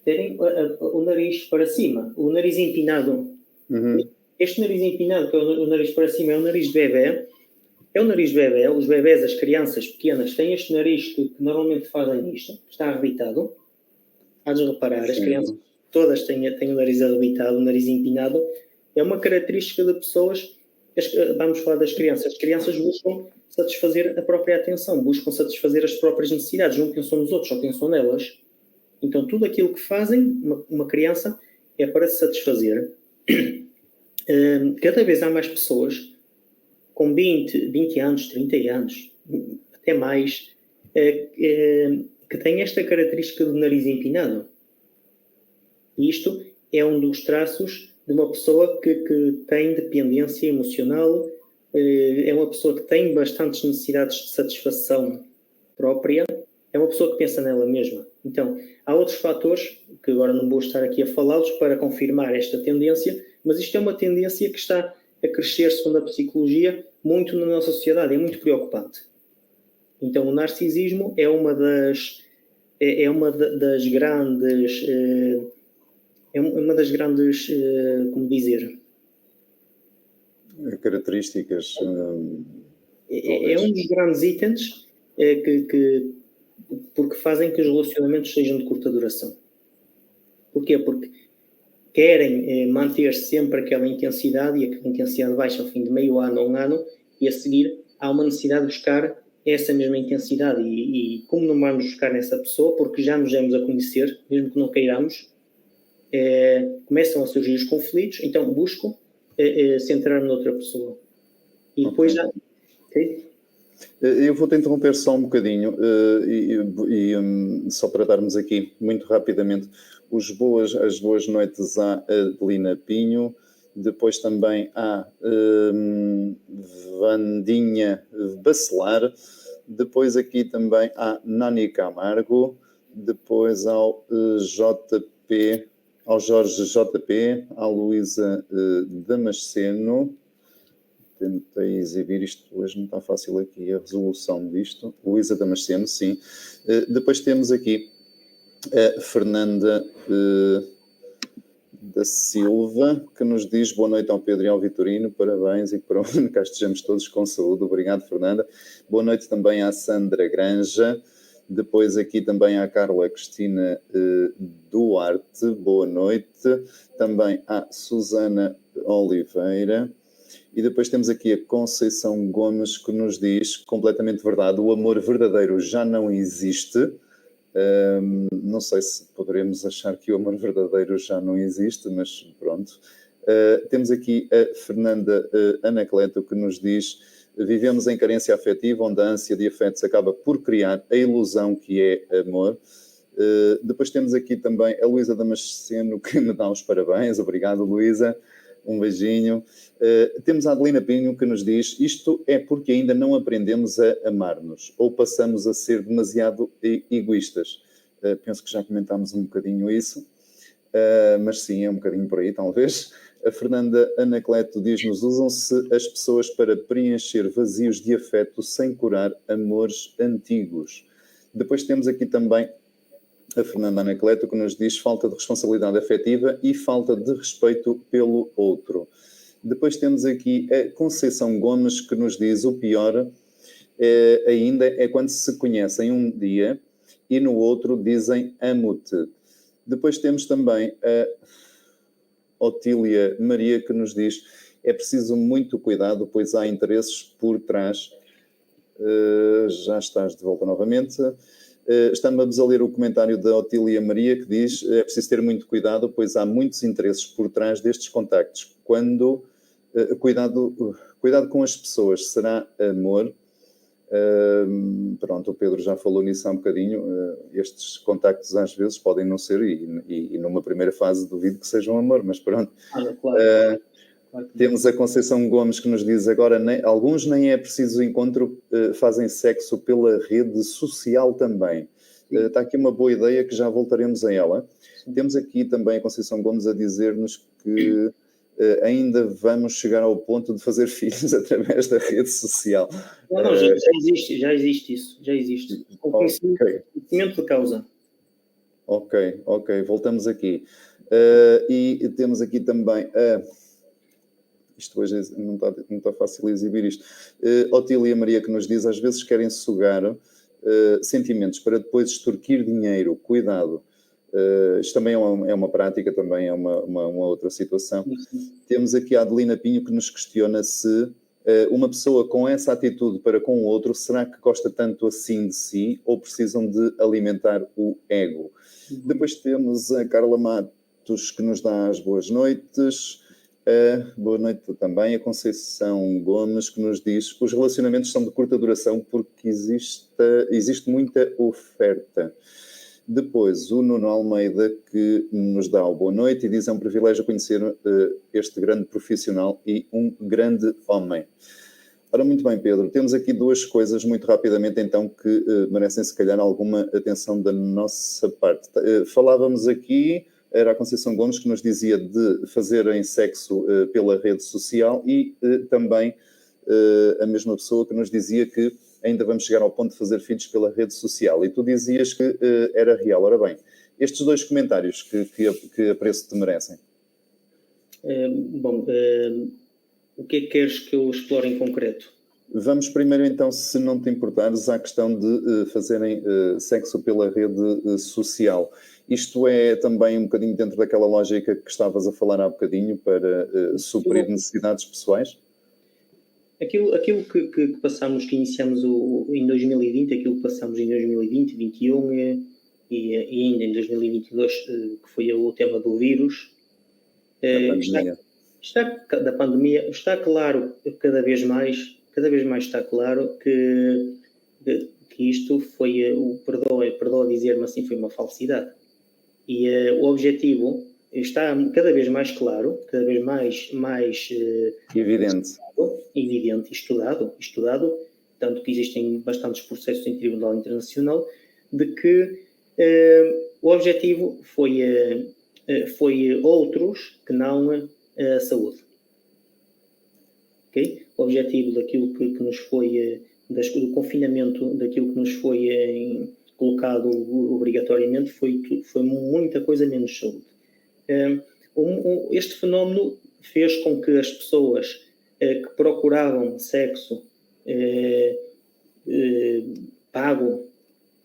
terem o nariz para cima, o nariz empinado. Uhum. Este nariz empinado, que é o nariz para cima, é o nariz de bebê. É o nariz de bebê. Os bebés, as crianças pequenas, têm este nariz que normalmente fazem isto, que está arrebitado. Há de reparar, as crianças todas têm o nariz arrebitado, o nariz empinado. É uma característica de pessoas. Vamos falar das crianças. As crianças buscam satisfazer a própria atenção, buscam satisfazer as próprias necessidades, não pensam nos outros, só pensam nelas. Então, tudo aquilo que fazem, uma criança, é para se satisfazer. Cada vez há mais pessoas com 20 anos, 30 anos, até mais, que têm esta característica do nariz empinado. E isto é um dos traços de uma pessoa que tem dependência emocional, é uma pessoa que tem bastantes necessidades de satisfação própria, é uma pessoa que pensa nela mesma. Então, há outros fatores, que agora não vou estar aqui a falá-los, para confirmar esta tendência, mas isto é uma tendência que está a crescer, segundo a psicologia, muito na nossa sociedade, é muito preocupante. Então, o narcisismo é uma das grandes, como dizer, características. É um dos grandes itens porque fazem que os relacionamentos sejam de curta duração. Porquê? Porque querem manter sempre aquela intensidade, e aquela intensidade baixa ao fim de meio ano ou um ano, e a seguir há uma necessidade de buscar essa mesma intensidade. E como não vamos buscar nessa pessoa, porque já nos demos a conhecer, mesmo que não queiramos, começam a surgir os conflitos, então busco centrar-me noutra pessoa. E depois já... Okay? Eu vou-te interromper só um bocadinho, só para darmos aqui, muito rapidamente, as boas noites à Adelina Pinho, depois também à Vandinha Bacelar, depois aqui também à Nani Camargo, depois ao JP, ao Jorge JP, à Luísa Damasceno. Tentei exibir isto, hoje não está fácil aqui a resolução disto. Luísa Damasceno, sim. Depois temos aqui a Fernanda da Silva, que nos diz boa noite ao Pedro e ao Vitorino, parabéns e que para onde cá estejamos todos com saúde. Obrigado, Fernanda. Boa noite também à Sandra Granja. Depois aqui também à Carla Cristina Duarte, boa noite. Também à Susana Oliveira. E depois temos aqui a Conceição Gomes, que nos diz, completamente verdade, o amor verdadeiro já não existe. Não sei se poderemos achar que o amor verdadeiro já não existe, mas pronto. Temos aqui a Fernanda Anacleto, que nos diz, vivemos em carência afetiva, onde a ânsia de afetos acaba por criar a ilusão que é amor. Depois temos aqui também a Luísa Damasceno, que me dá os parabéns. Obrigado, Luísa. Um beijinho. Temos a Adelina Pinho, que nos diz, isto é porque ainda não aprendemos a amar-nos, ou passamos a ser demasiado egoístas. Penso que já comentámos um bocadinho isso, mas sim, é um bocadinho por aí, talvez. A Fernanda Anacleto diz-nos, usam-se as pessoas para preencher vazios de afeto sem curar amores antigos. Depois temos aqui também a Fernanda Anacleto, que nos diz falta de responsabilidade afetiva e falta de respeito pelo outro. Depois temos aqui a Conceição Gomes, que nos diz o pior ainda é quando se conhecem um dia e no outro dizem amo-te. Depois temos também a Otília Maria, que nos diz é preciso muito cuidado, pois há interesses por trás. Já estás de volta novamente. Estamos a ler o comentário da Otília Maria, que diz é preciso ter muito cuidado, pois há muitos interesses por trás destes contactos. Cuidado com as pessoas, será amor? Pronto, o Pedro já falou nisso há um bocadinho. Estes contactos às vezes podem não ser, e numa primeira fase duvido que sejam amor, mas pronto. Claro. Temos a Conceição Gomes, que nos diz agora, alguns nem é preciso encontro, fazem sexo pela rede social também. Está aqui uma boa ideia que já voltaremos a ela. Sim. Temos aqui também a Conceição Gomes a dizer-nos que ainda vamos chegar ao ponto de fazer filhos através da rede social. Não, já existe isso, já existe. O conhecimento de causa. Ok, voltamos aqui. E temos aqui também isto hoje não está fácil exibir isto. Otília Maria, que nos diz, às vezes querem sugar sentimentos para depois extorquir dinheiro. Cuidado. Isto também é uma prática, também é uma outra situação. Sim. Temos aqui a Adelina Pinho, que nos questiona se uma pessoa com essa atitude para com o outro, será que gosta tanto assim de si ou precisam de alimentar o ego? Depois temos a Carla Matos, que nos dá as boas noites. Boa noite também a Conceição Gomes, que nos diz os relacionamentos são de curta duração porque existe muita oferta. Depois o Nuno Almeida, que nos dá o boa noite e diz é um privilégio conhecer este grande profissional e um grande homem. Ora, muito bem, Pedro, temos aqui duas coisas muito rapidamente então que merecem se calhar alguma atenção da nossa parte. Falávamos aqui, era a Conceição Gomes que nos dizia de fazerem sexo pela rede social e também a mesma pessoa que nos dizia que ainda vamos chegar ao ponto de fazer filhos pela rede social. E tu dizias que era real. Ora bem, estes dois comentários, que apreço te merecem? O que é que queres que eu explore em concreto? Vamos primeiro então, se não te importares, à questão de fazerem sexo pela rede social. Isto é também um bocadinho dentro daquela lógica que estavas a falar há bocadinho para suprir necessidades pessoais? Aquilo que passámos, que iniciamos em 2020, aquilo que passámos em 2020, 2021 e ainda em 2022, que foi o tema do vírus, da pandemia, está claro, cada vez mais está claro que isto foi, perdoa dizer-me assim, foi uma falsidade. E o objetivo está cada vez mais claro, cada vez mais evidente, estudado, tanto que existem bastantes processos em tribunal internacional, de que O objetivo foi outros que não a saúde. Okay? O objetivo daquilo que nos foi, do confinamento, daquilo que nos foi colocado obrigatoriamente, foi muita coisa menos saúde. Este fenómeno fez com que as pessoas que procuravam sexo pago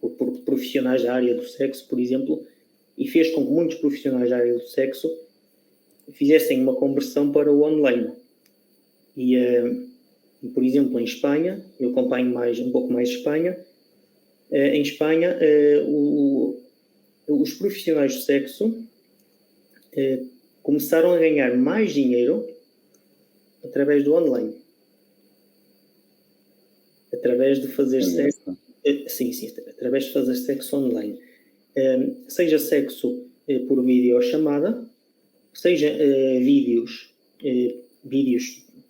por profissionais da área do sexo, por exemplo, e fez com que muitos profissionais da área do sexo fizessem uma conversão para o online. E por exemplo, em Espanha, eu acompanho um pouco mais Espanha, em Espanha, os profissionais do sexo começaram a ganhar mais dinheiro através do online. Através de fazer sexo. Sim, através de fazer sexo online. Seja sexo por videochamada, seja vídeos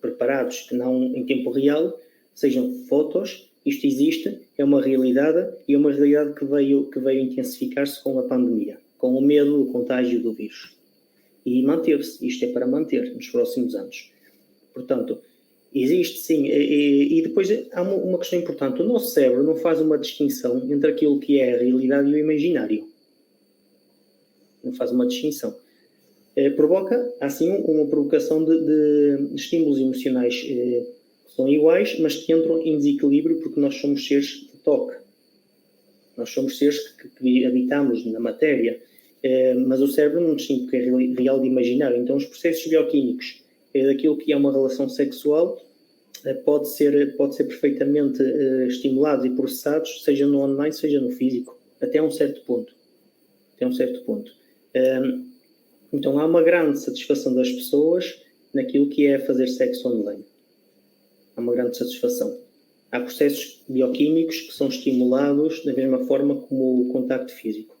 preparados que não em tempo real, sejam fotos. Isto existe, é uma realidade, e é uma realidade que veio intensificar-se com a pandemia, com o medo do contágio do vírus. E manter-se, isto é para manter nos próximos anos. Portanto, existe sim, e depois há uma questão importante: o nosso cérebro não faz uma distinção entre aquilo que é a realidade e o imaginário. Não faz uma distinção. Provoca, assim, uma provocação de estímulos emocionais que são iguais, mas que entram em desequilíbrio, porque nós somos seres de toque. Nós somos seres que habitamos na matéria, mas o cérebro não distingue o que é real de imaginário. Então, os processos bioquímicos daquilo que é uma relação sexual pode ser perfeitamente estimulados e processados, seja no online, seja no físico, até um certo ponto. Então há uma grande satisfação das pessoas naquilo que é fazer sexo online. Há uma grande satisfação. Há processos bioquímicos que são estimulados da mesma forma como o contacto físico.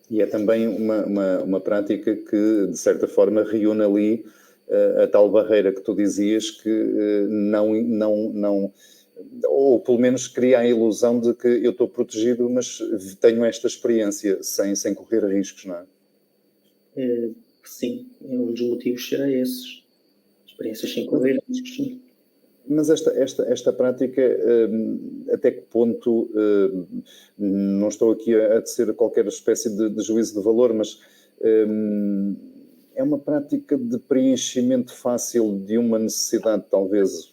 E é também uma prática que, de certa forma, reúne ali a tal barreira que tu dizias, que não, ou pelo menos cria a ilusão de que eu estou protegido, mas tenho esta experiência sem correr riscos, não é? Sim, um dos motivos será esses. Experiências sem correr riscos, sim. Mas esta prática, até que ponto, não estou aqui a tecer qualquer espécie de juízo de valor, mas é uma prática de preenchimento fácil de uma necessidade talvez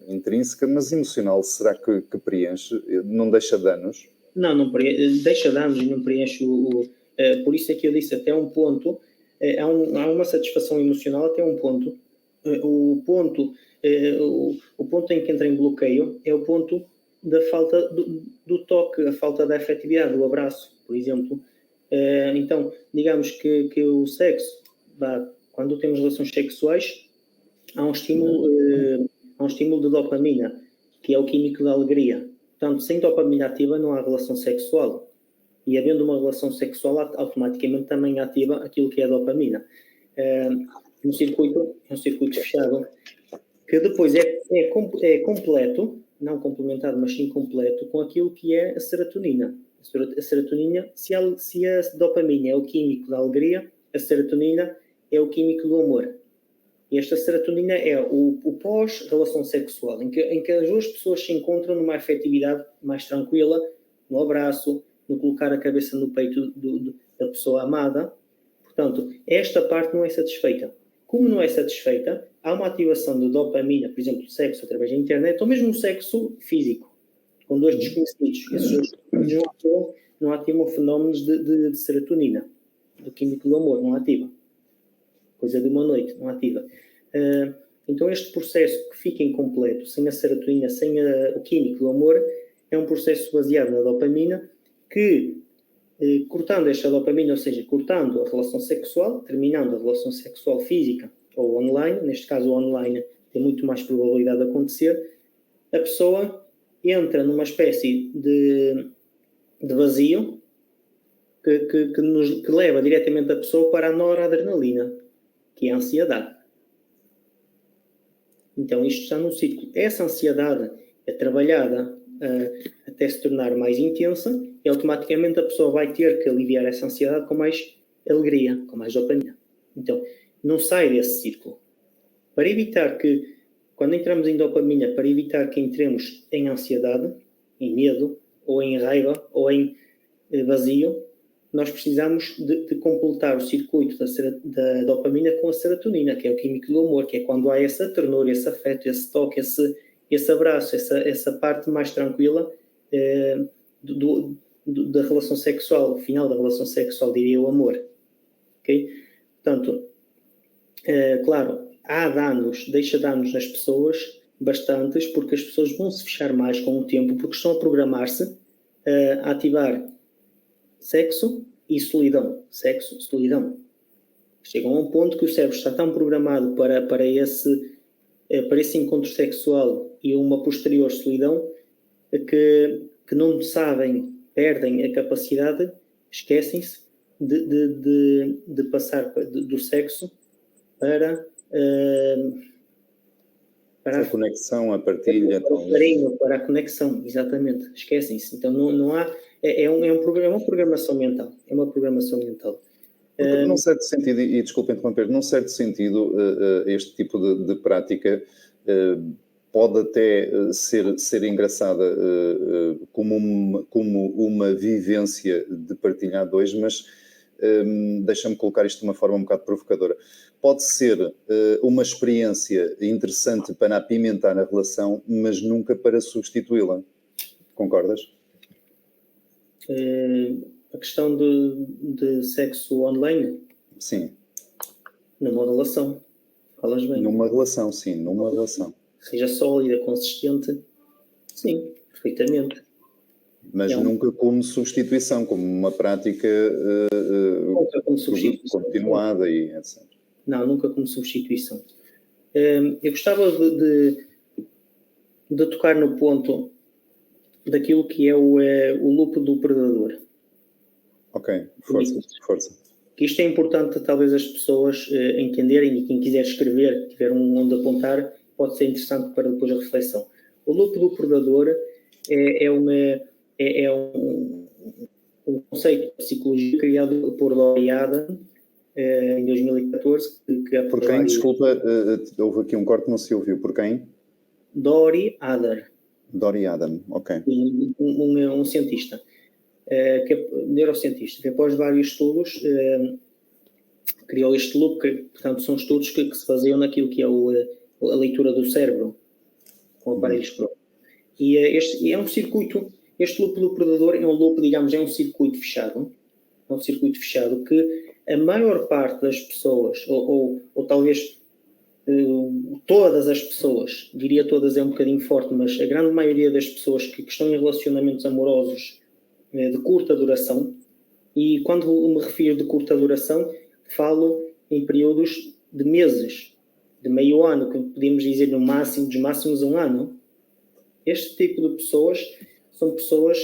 intrínseca, mas emocional. Será que preenche? Não deixa danos? Não deixa danos e não preenche por isso é que eu disse, até um ponto, há uma satisfação emocional até um ponto. O ponto em que entra em bloqueio é o ponto da falta do toque, a falta da afetividade, do abraço, por exemplo. Então, digamos que o sexo, quando temos relações sexuais, há um estímulo de dopamina, que é o químico da alegria. Portanto, sem dopamina ativa não há relação sexual. E havendo uma relação sexual, automaticamente também ativa aquilo que é a dopamina. Um circuito fechado, que depois é completo, não complementado, mas sim completo, com aquilo que é a serotonina. A serotonina, se a dopamina é o químico da alegria, a serotonina é o químico do amor. E esta serotonina é o pós-relação sexual, em que as duas pessoas se encontram numa afetividade mais tranquila, no abraço, no colocar a cabeça no peito da pessoa amada. Portanto, esta parte não é satisfeita. Como não é satisfeita, há uma ativação de dopamina, por exemplo, sexo através da internet, ou mesmo sexo físico, com dois desconhecidos. Esses dois desconhecidos não ativam fenómenos de serotonina, do químico do amor, não ativa. Coisa de uma noite, não ativa. Então este processo que fica incompleto, sem a serotonina, sem o químico do amor, é um processo baseado na dopamina que, cortando esta dopamina, ou seja, cortando a relação sexual, terminando a relação sexual física ou online, neste caso o online tem muito mais probabilidade de acontecer, a pessoa entra numa espécie de vazio que leva diretamente a pessoa para a noradrenalina, que é a ansiedade. Então isto está num ciclo. Essa ansiedade é trabalhada até se tornar mais intensa, e automaticamente a pessoa vai ter que aliviar essa ansiedade com mais alegria, com mais dopamina. Então, não sai desse círculo. Para evitar que, quando entramos em dopamina, para evitar que entremos em ansiedade, em medo, ou em raiva, ou em vazio, nós precisamos de completar o circuito da dopamina com a serotonina, que é o químico do amor, que é quando há essa ternura, esse afeto, esse toque, esse abraço, essa parte mais tranquila da relação sexual, o final da relação sexual, diria o amor. Okay? Portanto, claro, deixa danos nas pessoas, bastantes, porque as pessoas vão se fechar mais com o tempo, porque estão a programar-se a ativar sexo e solidão. Sexo, solidão. Chegam a um ponto que o cérebro está tão programado para esse encontro sexual e uma posterior solidão que não sabem, perdem a capacidade, esquecem-se de passar do sexo para a conexão, a partilha. Para o carinho, para a conexão, exatamente. Esquecem-se. Então não há... É uma programação mental. É uma programação mental. Porque, num certo sentido, e desculpa interromper, num certo sentido, este tipo de prática pode até ser engraçada como uma vivência de partilhar dois, mas deixa-me colocar isto de uma forma um bocado provocadora. Pode ser uma experiência interessante para apimentar a relação, mas nunca para substituí-la. Concordas? A questão de sexo online? Sim. Numa relação. Falas bem. Numa relação, sim. Numa relação. Seja sólida, consistente. Sim, perfeitamente. Mas nunca como substituição, como uma prática continuada e etc. Não, nunca como substituição. Eu gostava de tocar no ponto daquilo que é o loop do predador. Ok, força. Que isto é importante, talvez, as pessoas entenderem, e quem quiser escrever, tiver onde apontar, pode ser interessante para depois a reflexão. O loop do predador é um conceito de psicologia criado por Dori Adam em 2014. Por quem? Desculpa, houve aqui um corte, não se ouviu. Por quem? Dori Adam, ok. Um cientista, que é neurocientista, que após vários estudos criou este loop, que, portanto, são estudos que se baseiam naquilo que é a leitura do cérebro com aparelhos próprios. E é um circuito, este loop do predador é um loop, digamos, é um circuito fechado. É um circuito fechado que a maior parte das pessoas, ou talvez todas as pessoas, diria todas é um bocadinho forte, mas a grande maioria das pessoas que estão em relacionamentos amorosos de curta duração, e quando me refiro de curta duração, falo em períodos de meses, de meio ano, que podemos dizer no máximo, dos máximos um ano. Este tipo de pessoas são pessoas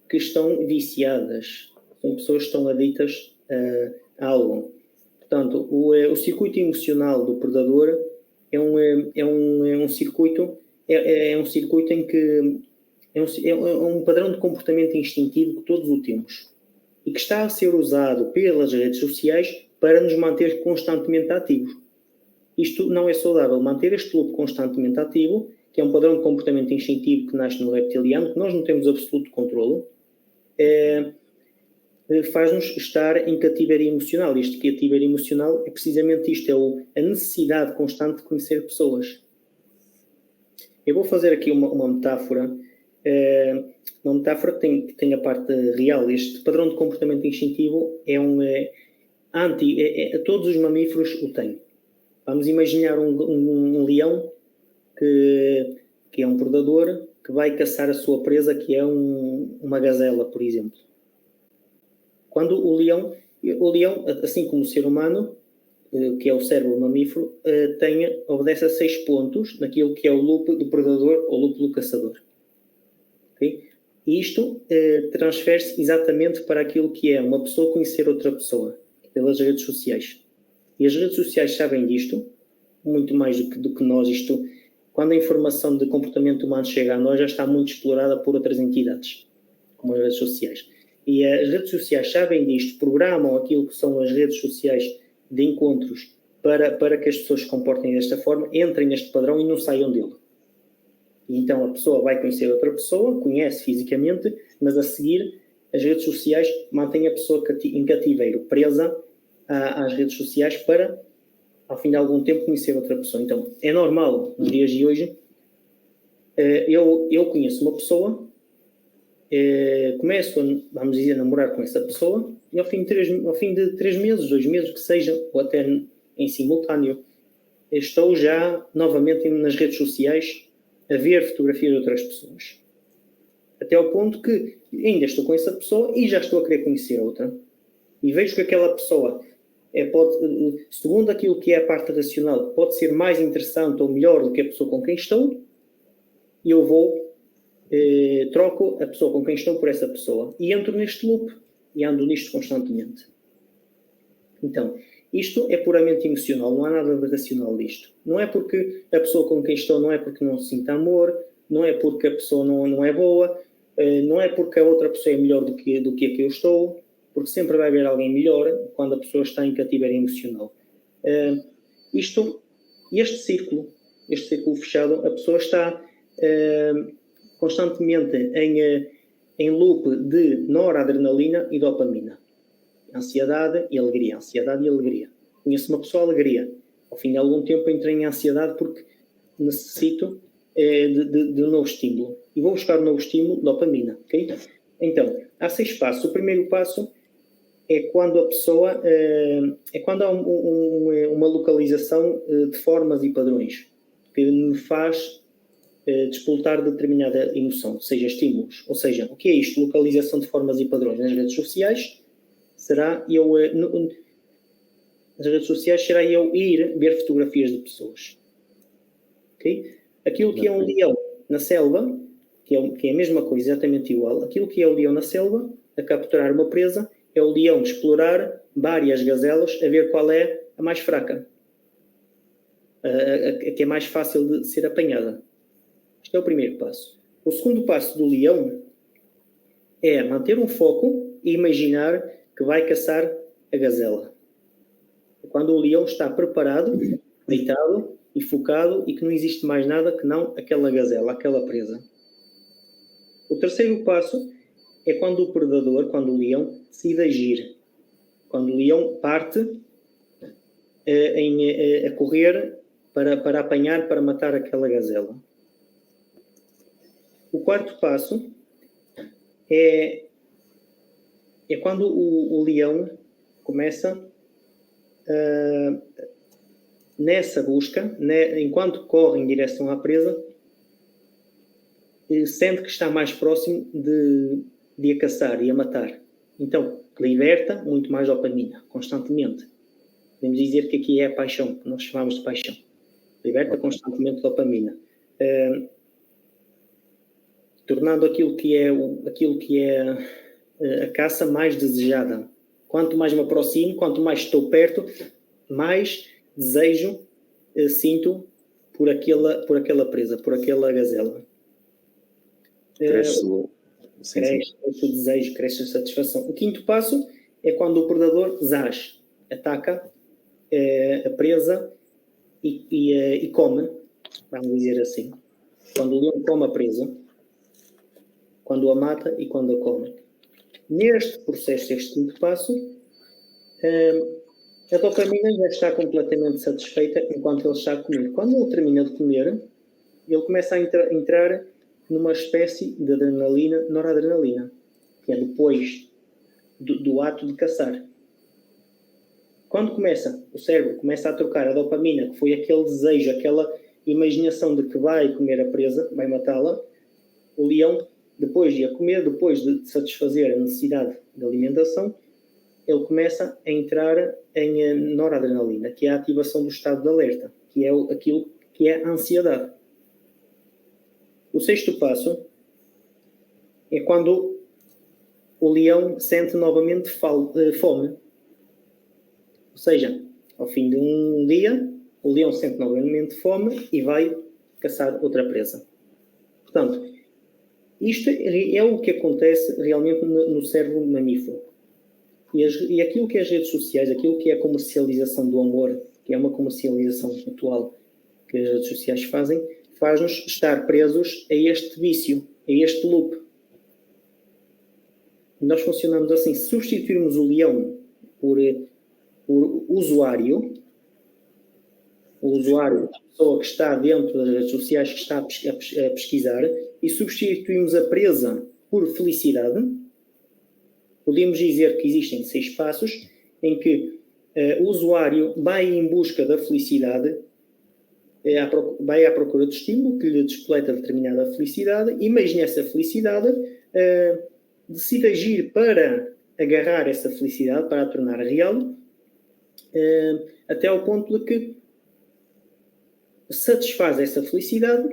que estão viciadas, são pessoas que estão aditas a algo. Portanto, o circuito emocional do predador é um circuito em que é um padrão de comportamento instintivo que todos o temos e que está a ser usado pelas redes sociais para nos manter constantemente ativos. Isto não é saudável. Manter este loop constantemente ativo, que é um padrão de comportamento instintivo que nasce no reptiliano, que nós não temos absoluto controle, faz-nos estar em cativeiro emocional. Este cativeiro emocional é precisamente isto, é a necessidade constante de conhecer pessoas. Eu vou fazer aqui uma metáfora, que tem a parte real. Este padrão de comportamento instintivo todos os mamíferos o têm. Vamos imaginar um leão que é um predador que vai caçar a sua presa, que é uma gazela, por exemplo. Quando o leão, assim como o ser humano, que é o cérebro mamífero, obedece a 6 pontos naquilo que é o loop do predador ou loop do caçador. Okay? E isto transfere-se exatamente para aquilo que é uma pessoa conhecer outra pessoa, pelas redes sociais. E as redes sociais sabem disto, muito mais do que nós. Isto quando a informação de comportamento humano chega a nós, já está muito explorada por outras entidades, como as redes sociais. E as redes sociais sabem disto, programam aquilo que são as redes sociais de encontros para que as pessoas se comportem desta forma, entrem neste padrão e não saiam dele. E então a pessoa vai conhecer outra pessoa, conhece fisicamente, mas a seguir as redes sociais mantêm a pessoa em cativeiro, presa às redes sociais para, ao fim de algum tempo, conhecer outra pessoa. Então, é normal, nos dias de hoje, eu conheço uma pessoa, começo a, vamos dizer, namorar com essa pessoa, e ao fim de 3 meses, 2 meses, que seja, ou até em simultâneo, estou já novamente nas redes sociais a ver fotografias de outras pessoas. Até ao ponto que ainda estou com essa pessoa e já estou a querer conhecer outra. E vejo que aquela pessoa, segundo aquilo que é a parte racional, pode ser mais interessante ou melhor do que a pessoa com quem estou, e eu troco a pessoa com quem estou por essa pessoa. E entro neste loop e ando nisto constantemente. Então, isto é puramente emocional, não há nada de racional disto. Não é porque a pessoa com quem estou, não é porque não sinta amor, não é porque a pessoa não é boa, não é porque a outra pessoa é melhor do que a que eu estou, porque sempre vai haver alguém melhor quando a pessoa está em cativeiro emocional. Este círculo fechado, a pessoa está constantemente em loop de noradrenalina e dopamina. Ansiedade e alegria, ansiedade e alegria. Conheço uma pessoa, alegria. Ao fim de algum tempo entrei em ansiedade porque necessito de um novo estímulo. E vou buscar um novo estímulo, dopamina. Okay? Então, há 6 passos. O primeiro passo é quando a pessoa... é quando há uma localização de formas e padrões que me faz despoltar determinada emoção, seja estímulos. Ou seja, o que é isto? Localização de formas e padrões nas redes sociais. Será nas redes sociais será eu ir ver fotografias de pessoas. Okay? Aquilo que é um leão na selva, que é a mesma coisa, exatamente igual, aquilo que é o leão na selva, a capturar uma presa, é o leão explorar várias gazelas a ver qual é a mais fraca, a que é mais fácil de ser apanhada. Este é o primeiro passo. O segundo passo do leão é manter um foco e imaginar que vai caçar a gazela. Quando o leão está preparado, deitado e focado e que não existe mais nada que não aquela gazela, aquela presa. O terceiro passo é quando o predador, quando o leão, decide agir. Quando o leão parte a correr para apanhar, para matar aquela gazela. O quarto passo é quando o leão começa nessa busca, enquanto corre em direção à presa, sente que está mais próximo de a caçar e a matar. Então, liberta muito mais dopamina, constantemente. Podemos dizer que aqui é a paixão, que nós chamamos de paixão. Liberta constantemente dopamina. Tornando aquilo que é a caça mais desejada. Quanto mais me aproximo, quanto mais estou perto, mais desejo sinto por aquela presa, por aquela gazela. Cresce o desejo, cresce a satisfação. O quinto passo é quando o predador zaz, ataca a presa e come, vamos dizer assim. Quando o leão come a presa, quando a mata e quando a come. Neste processo, este quinto passo, a dopamina já está completamente satisfeita enquanto ele está a comer. Quando ele termina de comer, ele começa a entrar numa espécie de adrenalina, noradrenalina, que é depois do ato de caçar. Quando o cérebro começa a trocar a dopamina, que foi aquele desejo, aquela imaginação de que vai comer a presa, vai matá-la, o leão, depois de a comer, depois de satisfazer a necessidade de alimentação, ele começa a entrar em noradrenalina, que é a ativação do estado de alerta, que é aquilo que é a ansiedade. O sexto passo é quando o leão sente novamente fome. Ou seja, ao fim de um dia, o leão sente novamente fome e vai caçar outra presa. Portanto, isto é o que acontece realmente no cérebro mamífero. E aquilo que é as redes sociais, aquilo que é a comercialização do amor, que é uma comercialização atual que as redes sociais fazem, faz-nos estar presos a este vício, a este loop. Nós funcionamos assim. Se substituirmos o leão por usuário, a pessoa que está dentro das redes sociais, que está a pesquisar, e substituímos a presa por felicidade, podemos dizer que existem 6 passos em que o usuário vai em busca da felicidade, vai à procura do estímulo que lhe despleta determinada felicidade, e mas nessa felicidade decide agir para agarrar essa felicidade, para a tornar real, até ao ponto de que satisfaz essa felicidade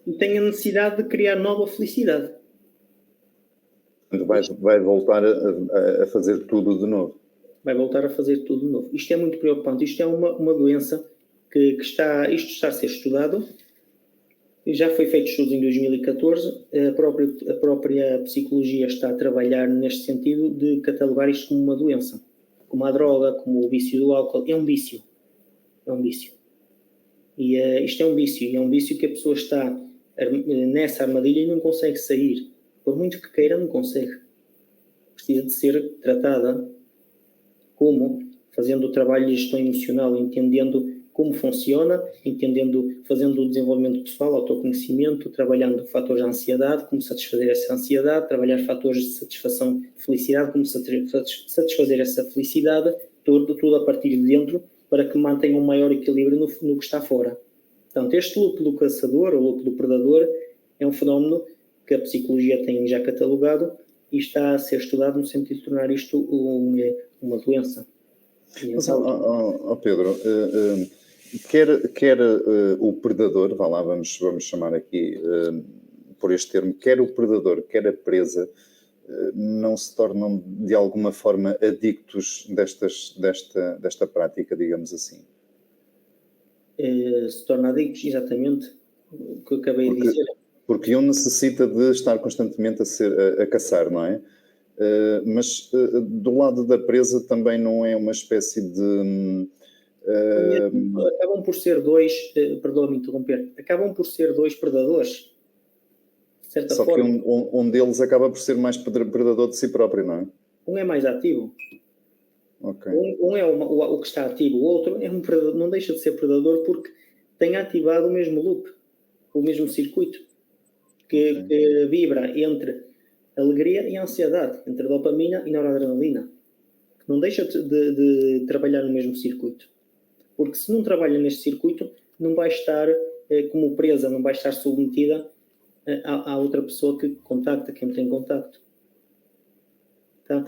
e tem a necessidade de criar nova felicidade. Vai voltar a fazer tudo de novo. Vai voltar a fazer tudo de novo. Isto é muito preocupante. Isto é uma doença que está a ser estudado. Já foi feito estudos em 2014. A própria psicologia está a trabalhar neste sentido de catalogar isto como uma doença. Como a droga, como o vício do álcool. É um vício. É um vício. E isto é um vício. E é um vício que a pessoa está nessa armadilha e não consegue sair. Por muito que queira, não consegue. Precisa de ser tratada como? Fazendo o trabalho de gestão emocional, entendendo como funciona, fazendo o desenvolvimento pessoal, autoconhecimento, trabalhando fatores de ansiedade, como satisfazer essa ansiedade, trabalhar fatores de satisfação, felicidade, como satisfazer essa felicidade, tudo a partir de dentro, para que mantenha um maior equilíbrio no que está fora. Portanto, este loop do caçador, o loop do predador, é um fenómeno que a psicologia tem já catalogado e está a ser estudado no sentido de tornar isto uma doença. Mas, Pedro, quer o predador, vamos chamar aqui por este termo, quer o predador, quer a presa, não se tornam de alguma forma adictos desta prática, digamos assim? Se torna adictos, exatamente o que eu acabei de dizer. Porque um necessita de estar constantemente a caçar, não é? Mas do lado da presa também não é uma espécie de... Acabam por ser dois, perdoa-me interromper, acabam por ser dois predadores, de certa forma. Só que um deles acaba por ser mais predador de si próprio, não é? Um é mais ativo. Okay. Um é o que está ativo, o outro é um predador, não deixa de ser predador porque tem ativado o mesmo loop, o mesmo circuito. Que vibra entre alegria e ansiedade, entre dopamina e noradrenalina, que não deixa de trabalhar no mesmo circuito. Porque se não trabalha neste circuito, não vai estar como presa, não vai estar submetida à outra pessoa que contacta, quem tem contacto. Tá?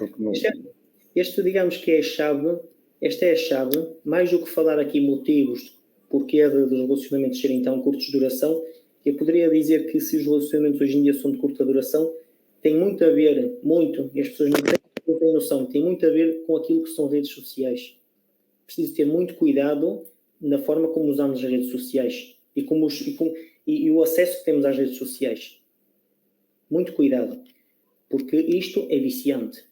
Este, digamos que é a chave, esta é a chave, mais do que falar aqui motivos, porque dos relacionamentos serem tão curtos de duração. Eu poderia dizer que se os relacionamentos hoje em dia são de curta duração, tem muito a ver, e as pessoas não têm noção, tem muito a ver com aquilo que são redes sociais. Preciso ter muito cuidado na forma como usamos as redes sociais e o acesso que temos às redes sociais. Muito cuidado, porque isto é viciante.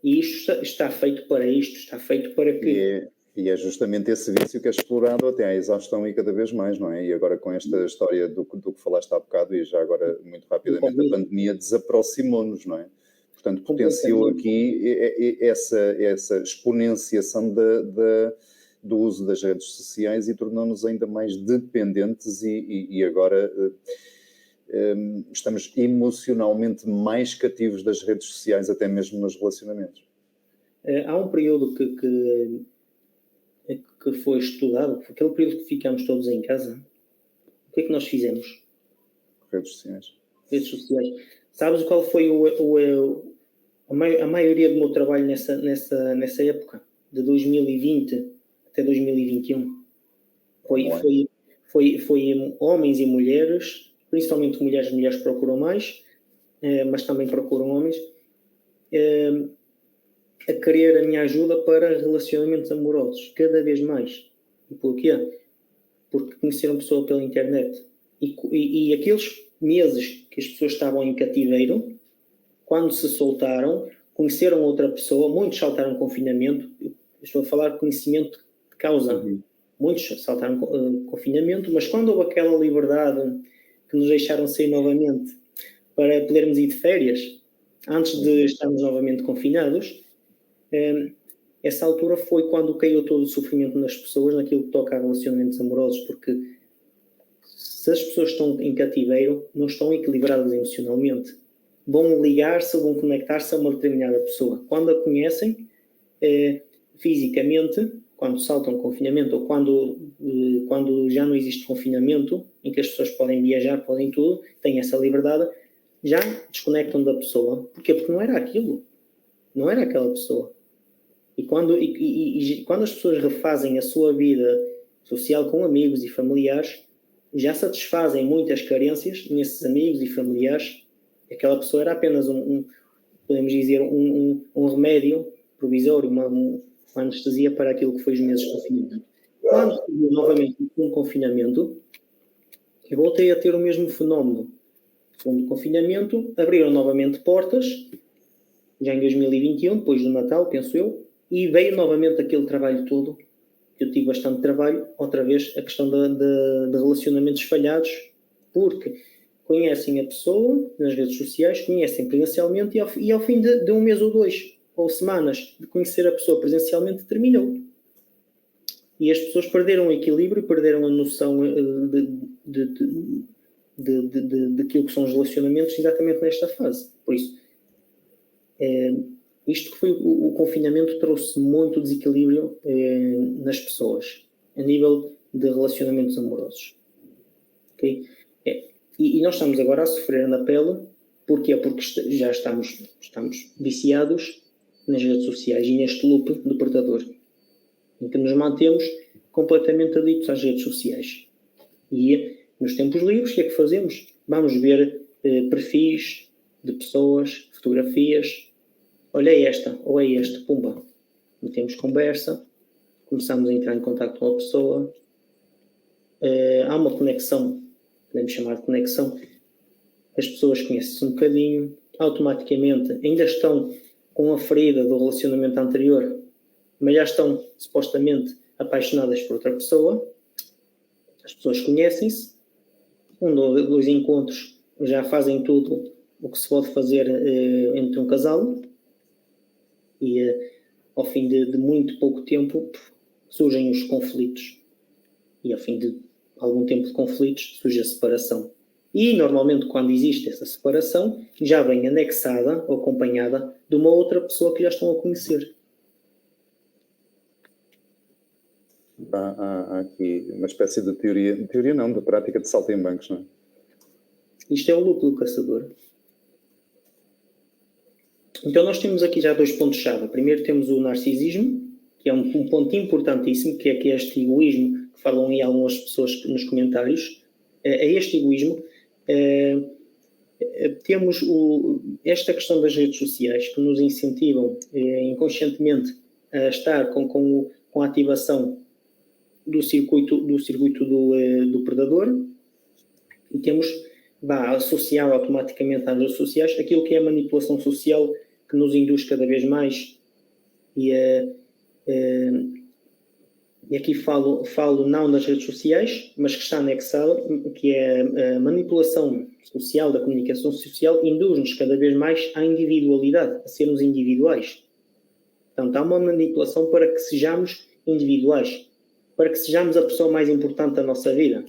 E isto está feito para isto, está feito para que... E é justamente esse vício que é explorado até à exaustão e cada vez mais, não é? E agora com esta história do que falaste há bocado e já agora muito rapidamente, a pandemia desaproximou-nos, não é? Portanto, potenciou aqui essa exponenciação do uso das redes sociais e tornou-nos ainda mais dependentes e agora estamos emocionalmente mais cativos das redes sociais, até mesmo nos relacionamentos. Há um período que foi estudado, aquele período que ficámos todos em casa, o que é que nós fizemos? Redes sociais. Redes sociais. Sabes qual foi a maioria do meu trabalho nessa época? De 2020 até 2021. Foi homens e mulheres, principalmente mulheres procuram mais, mas também procuram homens, a querer a minha ajuda para relacionamentos amorosos, cada vez mais. E porquê? Porque conheceram pessoa pela internet. E aqueles meses que as pessoas estavam em cativeiro, quando se soltaram, conheceram outra pessoa, muitos saltaram confinamento, estou a falar de conhecimento de causa, muitos saltaram confinamento, mas quando houve aquela liberdade que nos deixaram sair novamente para podermos ir de férias, antes de estarmos novamente confinados, essa altura foi quando caiu todo o sofrimento nas pessoas, naquilo que toca a relacionamentos amorosos, porque se as pessoas estão em cativeiro, não estão equilibradas emocionalmente. Vão ligar-se, vão conectar-se a uma determinada pessoa. Quando a conhecem, fisicamente, quando saltam confinamento ou quando já não existe confinamento, em que as pessoas podem viajar, podem tudo, têm essa liberdade, já desconectam da pessoa. Porquê? Porque não era aquilo. Não era aquela pessoa. E quando as pessoas refazem a sua vida social com amigos e familiares, já satisfazem muitas carências nesses amigos e familiares. Aquela pessoa era apenas podemos dizer, um remédio provisório, uma anestesia para aquilo que foi os meses de confinamento. Quando tive novamente um confinamento, eu voltei a ter o mesmo fenómeno. Segundo confinamento, abriram novamente portas, já em 2021, depois do Natal, penso eu, e veio novamente aquele trabalho todo, que eu tive bastante trabalho, outra vez a questão de relacionamentos falhados, porque conhecem a pessoa nas redes sociais, conhecem presencialmente e ao fim de um mês ou 2, ou semanas de conhecer a pessoa presencialmente, terminou. E as pessoas perderam o equilíbrio, perderam a noção daquilo que são os relacionamentos exatamente nesta fase. Por isso, isto que foi o confinamento trouxe muito desequilíbrio nas pessoas, a nível de relacionamentos amorosos. Okay? E nós estamos agora a sofrer na pele, porquê? Porque já estamos viciados nas redes sociais e neste loop do predador, em que nos mantemos completamente adictos às redes sociais. E nos tempos livres, o que é que fazemos? Vamos ver perfis de pessoas, fotografias. Olha esta, ou é este, pumba. Metemos conversa, começamos a entrar em contato com a pessoa. Há uma conexão, podemos chamar de conexão. As pessoas conhecem-se um bocadinho, automaticamente ainda estão com a ferida do relacionamento anterior, mas já estão supostamente apaixonadas por outra pessoa. As pessoas conhecem-se, um ou dois encontros já fazem tudo o que se pode fazer entre um casal, e ao fim de muito pouco tempo surgem os conflitos, e ao fim de algum tempo de conflitos surge a separação. E normalmente quando existe essa separação já vem anexada ou acompanhada de uma outra pessoa que já estão a conhecer. Há aqui uma espécie de teoria não, de prática de salto em bancos, não é? Isto é o loop do caçador. Então nós temos aqui já 2 pontos-chave. Primeiro temos o narcisismo, que é um ponto importantíssimo, que é este egoísmo, que falam aí algumas pessoas nos comentários. É este egoísmo. Temos esta questão das redes sociais, que nos incentivam inconscientemente a estar com a ativação do circuito do predador, e temos associado automaticamente às redes sociais aquilo que é a manipulação social, que nos induz cada vez mais, e aqui falo não das redes sociais, mas que está anexado, que é a manipulação social, da comunicação social, induz-nos cada vez mais à individualidade, a sermos individuais. Portanto, há uma manipulação para que sejamos individuais, para que sejamos a pessoa mais importante da nossa vida.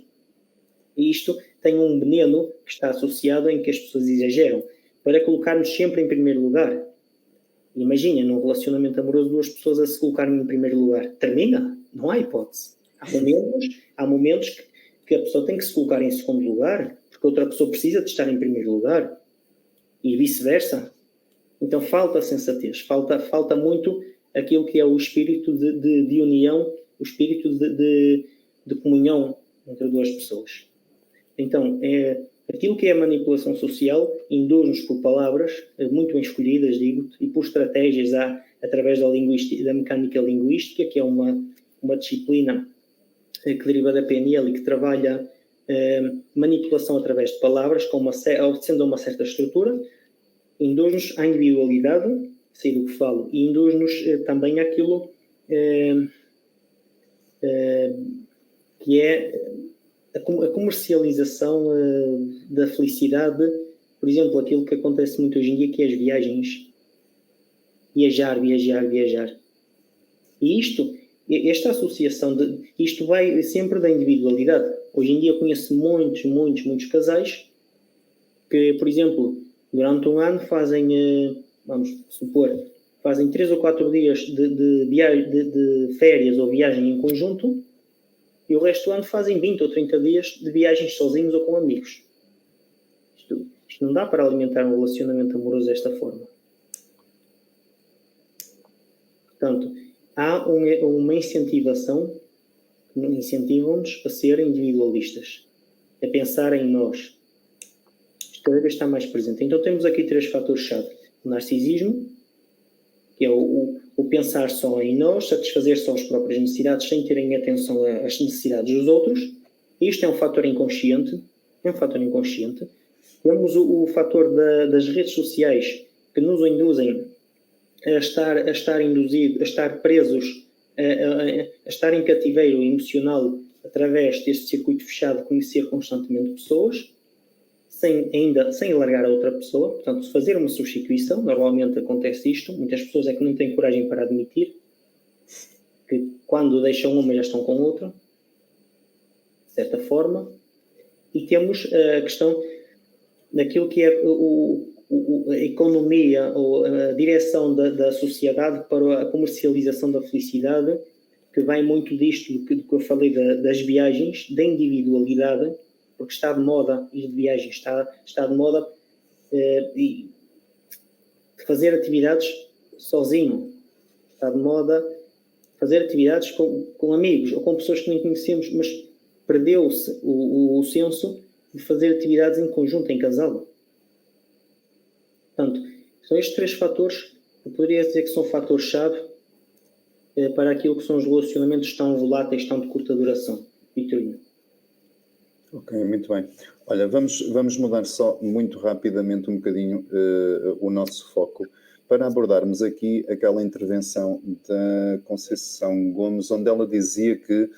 E isto tem um veneno que está associado em que as pessoas exageram, para colocar-nos sempre em primeiro lugar. Imagina, num relacionamento amoroso, 2 pessoas a se colocarem em primeiro lugar. Termina? Não há hipótese. Há momentos que a pessoa tem que se colocar em segundo lugar, porque outra pessoa precisa de estar em primeiro lugar. E vice-versa. Então falta sensatez, falta muito aquilo que é o espírito de união, o espírito de comunhão entre 2 pessoas. Então, aquilo que é a manipulação social induz-nos por palavras muito bem escolhidas, digo-te, e por estratégias através da mecânica linguística, que é uma disciplina que deriva da PNL e que trabalha manipulação através de palavras, obedecendo a uma certa estrutura, induz-nos à individualidade, sei do que falo, e induz-nos também àquilo que é a comercialização da felicidade, por exemplo, aquilo que acontece muito hoje em dia, que é as viagens. Viajar. E esta associação, isto vai sempre da individualidade. Hoje em dia eu conheço muitos casais que, por exemplo, durante um ano fazem, vamos supor, fazem 3 ou 4 dias de férias ou viagem em conjunto, e o resto do ano fazem 20 ou 30 dias de viagens sozinhos ou com amigos. Isto não dá para alimentar um relacionamento amoroso desta forma. Portanto, há uma incentivação que incentivam-nos a ser individualistas, a pensar em nós. Isto cada vez está mais presente. Então temos aqui 3 fatores-chave. O narcisismo, que é o pensar só em nós, satisfazer só as próprias necessidades sem terem atenção às necessidades dos outros. Isto é um fator inconsciente. Temos o fator das redes sociais, que nos induzem a estar presos, a estar em cativeiro emocional através deste circuito fechado de conhecer constantemente pessoas, sem largar a outra pessoa. Portanto, fazer uma substituição, normalmente acontece isto, muitas pessoas é que não têm coragem para admitir que quando deixam uma já estão com outra, de certa forma. E temos a questão daquilo que é a economia ou a direção da sociedade para a comercialização da felicidade, que vai muito disto do que eu falei das viagens, da individualidade, porque está de moda ir de viagem, está de moda e fazer atividades sozinho, está de moda fazer atividades com amigos ou com pessoas que nem conhecemos, mas perdeu-se o senso de fazer atividades em conjunto, em casal. Portanto, são estes 3 fatores, eu poderia dizer que são fatores-chave para aquilo que são os relacionamentos tão voláteis, tão de curta duração. Vitorino. Ok, muito bem. Olha, vamos mudar só muito rapidamente um bocadinho o nosso foco para abordarmos aqui aquela intervenção da Conceição Gomes, onde ela dizia que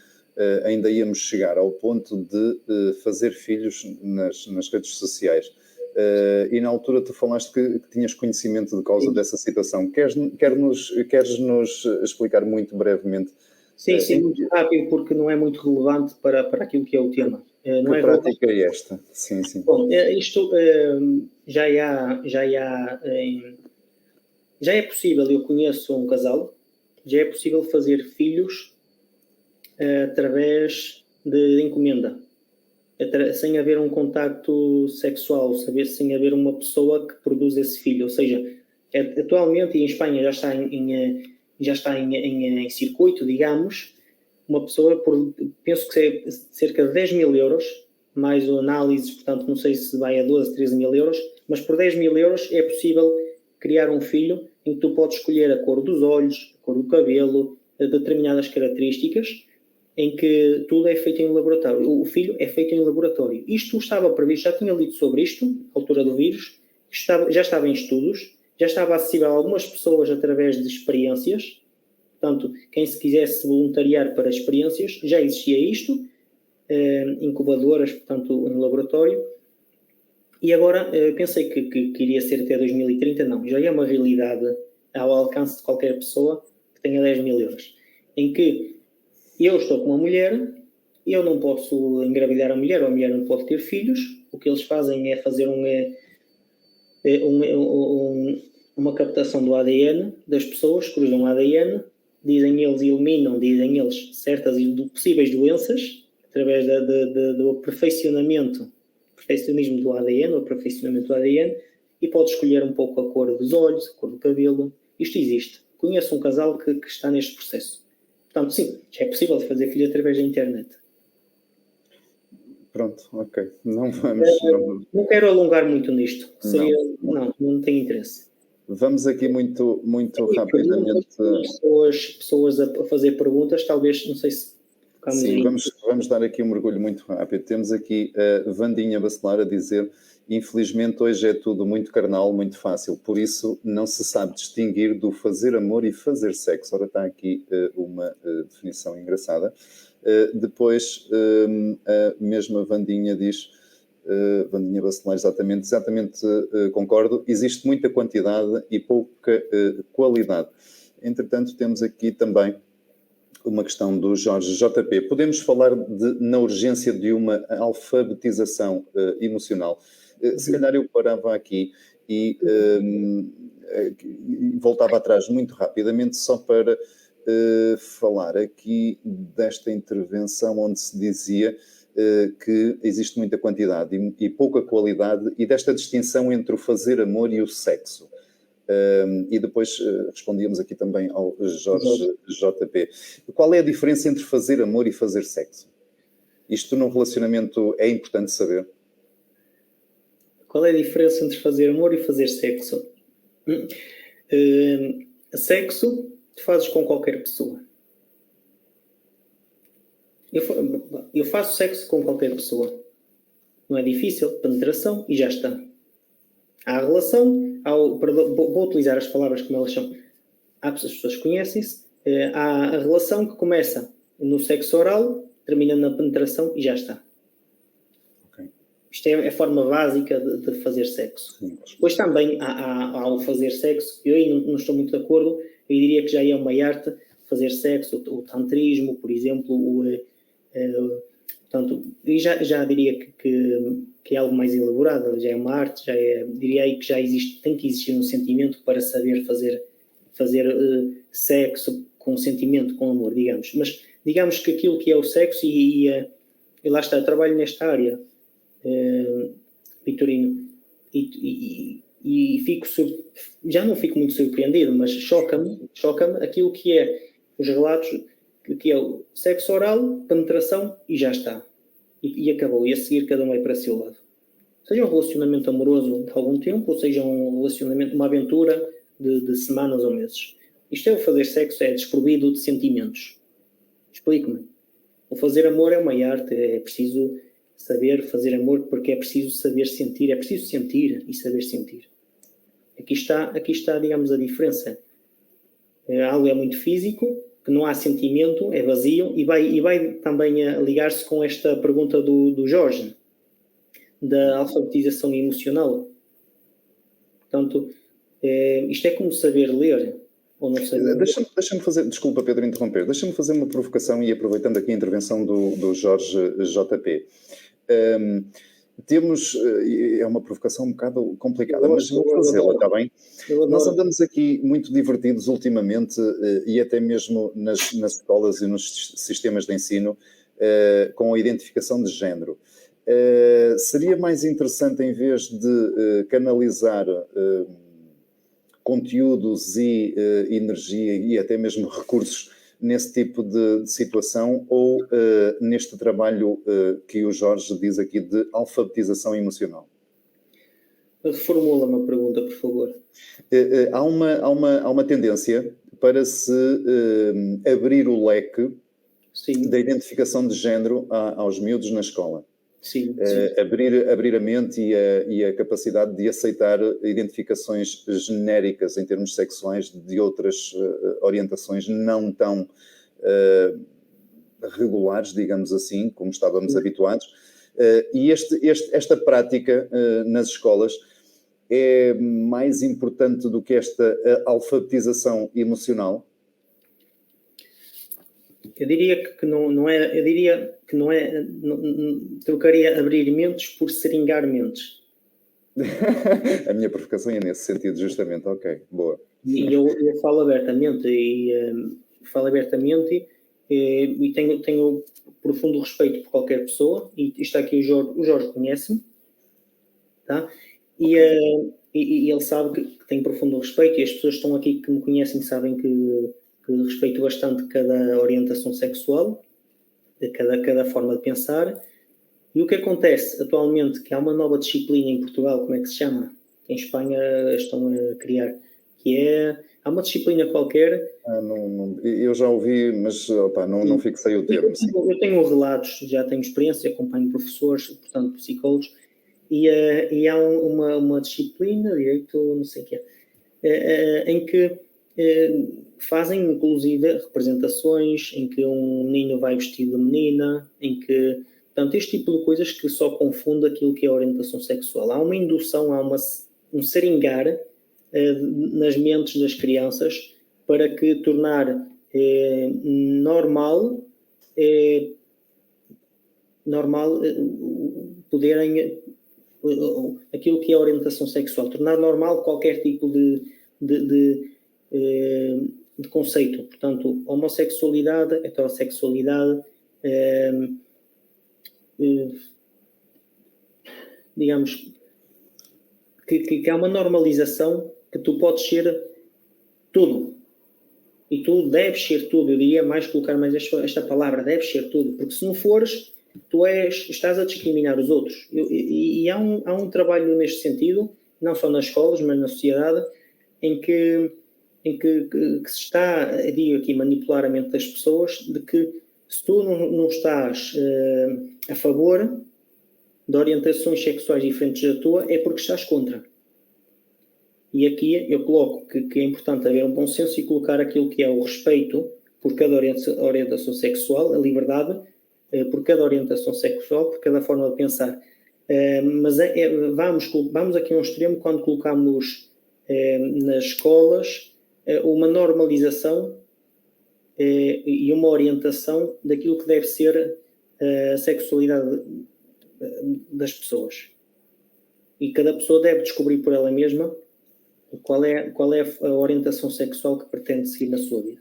ainda íamos chegar ao ponto de fazer filhos nas redes sociais. E na altura tu falaste que tinhas conhecimento de causa dessa situação. Queres nos explicar muito brevemente? Sim, muito rápido, porque não é muito relevante para aquilo que é o tema. Que prática é esta? Sim. Bom, isto já é possível, eu conheço um casal, já é possível fazer filhos através de encomenda, sem haver um contacto sexual, sem haver uma pessoa que produz esse filho. Ou seja, atualmente, e em Espanha já está em circuito, digamos, uma pessoa, penso que é cerca de 10 mil euros, mais o análises, portanto não sei se vai a 12, 13 mil euros, mas por 10 mil euros é possível criar um filho em que tu podes escolher a cor dos olhos, a cor do cabelo, determinadas características, em que tudo é feito em laboratório. O filho é feito em laboratório. Isto estava previsto, já tinha lido sobre isto, na altura do vírus, já estava em estudos, já estava acessível a algumas pessoas através de experiências. Portanto, quem se quisesse voluntariar para experiências, já existia isto, incubadoras, portanto, no laboratório. E agora, pensei que iria ser até 2030, não, já é uma realidade ao alcance de qualquer pessoa que tenha 10 mil euros, em que eu estou com uma mulher, eu não posso engravidar a mulher, ou a mulher não pode ter filhos. O que eles fazem é fazer uma captação do ADN das pessoas, cruzam o ADN, eliminam certas possíveis doenças, através do aperfeiçoamismo do ADN, o aperfeiçoamento do ADN, e pode escolher um pouco a cor dos olhos, a cor do cabelo. Isto existe. Conheço um casal que está neste processo. Portanto, sim, já é possível fazer filho através da internet. Pronto, ok. Não vamos... Não quero alongar muito nisto. Não tenho interesse. Vamos aqui muito rapidamente... Pessoas a fazer perguntas, talvez, não sei se... Sim, vamos dar aqui um mergulho muito rápido. Temos aqui a Vandinha Bacelar a dizer: infelizmente hoje é tudo muito carnal, muito fácil, por isso não se sabe distinguir do fazer amor e fazer sexo. Ora, está aqui uma definição engraçada. Depois, a mesma Vandinha diz, Vandinha Bacelar, exatamente, concordo, existe muita quantidade e pouca qualidade. Entretanto, temos aqui também uma questão do Jorge JP. Podemos falar na urgência de uma alfabetização emocional? Se calhar eu parava aqui e voltava atrás muito rapidamente só para falar aqui desta intervenção onde se dizia que existe muita quantidade e pouca qualidade, e desta distinção entre o fazer amor e o sexo. E depois respondíamos aqui também ao Jorge JP. Qual é a diferença entre fazer amor e fazer sexo? Isto num relacionamento é importante saber. Qual é a diferença entre fazer amor e fazer sexo? Sexo tu fazes com qualquer pessoa. Eu faço sexo com qualquer pessoa. Não é difícil, penetração e já está. Há a relação, vou utilizar as palavras como elas são. As pessoas conhecem-se. Há a relação que começa no sexo oral, termina na penetração e já está. Okay. Isto é a forma básica de fazer sexo. Sim. Depois também há o fazer sexo. Eu aí não estou muito de acordo. Eu diria que já é uma arte fazer sexo, o tantrismo, por exemplo, portanto, eu já diria que é algo mais elaborado, já é uma arte, diria aí que já existe, tem que existir um sentimento para saber fazer sexo com sentimento, com amor, digamos. Mas digamos que aquilo que é o sexo, e lá está, eu trabalho nesta área, Vitorino, e já não fico muito surpreendido, mas choca-me aquilo que é os relatos, que é o sexo oral, penetração e já está. E acabou. E a seguir cada um vai para seu lado. Seja um relacionamento amoroso de algum tempo, ou seja um relacionamento, uma aventura de semanas ou meses. Isto é o fazer sexo, é desprovido de sentimentos. Explique-me. O fazer amor é uma arte, é preciso saber fazer amor porque é preciso saber sentir, é preciso sentir e saber sentir. Aqui está, digamos, a diferença. Algo é muito físico, que não há sentimento, é vazio, e vai também a ligar-se com esta pergunta do Jorge, da alfabetização emocional. Portanto, isto é como saber ler, ou não saber. Deixa-me fazer, desculpa Pedro interromper, deixa-me fazer uma provocação e aproveitando aqui a intervenção do Jorge JP. Temos, é uma provocação um bocado complicada, mas vou fazê-la, está bem? Nós andamos aqui muito divertidos ultimamente, e até mesmo nas escolas e nos sistemas de ensino, com a identificação de género. Seria mais interessante, em vez de canalizar conteúdos e energia e até mesmo recursos nesse tipo de situação, ou neste trabalho que o Jorge diz aqui de alfabetização emocional? Reformula-me a pergunta, por favor. Há uma tendência para se abrir o leque da identificação de género aos miúdos na escola. Sim. Abrir a mente e a capacidade de aceitar identificações genéricas em termos sexuais de outras orientações não tão regulares, digamos assim, como estávamos habituados. E esta prática nas escolas é mais importante do que esta alfabetização emocional? Eu diria que não é. Eu diria que não é. Trocaria abrir mentes por seringar mentes. A minha provocação é nesse sentido, justamente. Ok, boa. E eu falo abertamente e tenho profundo respeito por qualquer pessoa, e está aqui o Jorge conhece-me, tá? E ele sabe que tenho profundo respeito, e as pessoas que estão aqui que me conhecem sabem que respeito bastante cada orientação sexual, cada forma de pensar. E o que acontece atualmente, que há uma nova disciplina em Portugal, como é que se chama? Em Espanha estão a criar, que é... Há uma disciplina qualquer... eu já ouvi, mas não fixei o termo. Eu tenho relatos, já tenho experiência, acompanho professores, portanto, psicólogos, e há uma disciplina, direito, não sei o que em que fazem, inclusive, representações em que um menino vai vestido de menina, em que... Portanto, este tipo de coisas que só confunde aquilo que é a orientação sexual. Há uma indução, há um seringar nas mentes das crianças para que tornar normal poderem... aquilo que é a orientação sexual, tornar normal qualquer tipo de conceito. Portanto, homossexualidade, heterossexualidade, digamos que há uma normalização que tu podes ser tudo. E tu deves ser tudo. Eu diria mais, colocar mais esta palavra, deves ser tudo. Porque se não fores, estás a discriminar os outros. E há um trabalho neste sentido, não só nas escolas, mas na sociedade, em que se está, digo aqui, manipular a mente das pessoas, de que se tu não estás a favor de orientações sexuais diferentes da tua, é porque estás contra. E aqui eu coloco que é importante haver um bom senso e colocar aquilo que é o respeito por cada orientação sexual, a liberdade por cada orientação sexual, por cada forma de pensar. Mas vamos aqui a um extremo quando colocamos nas escolas uma normalização e uma orientação daquilo que deve ser a sexualidade das pessoas. E cada pessoa deve descobrir por ela mesma qual é a orientação sexual que pretende seguir na sua vida.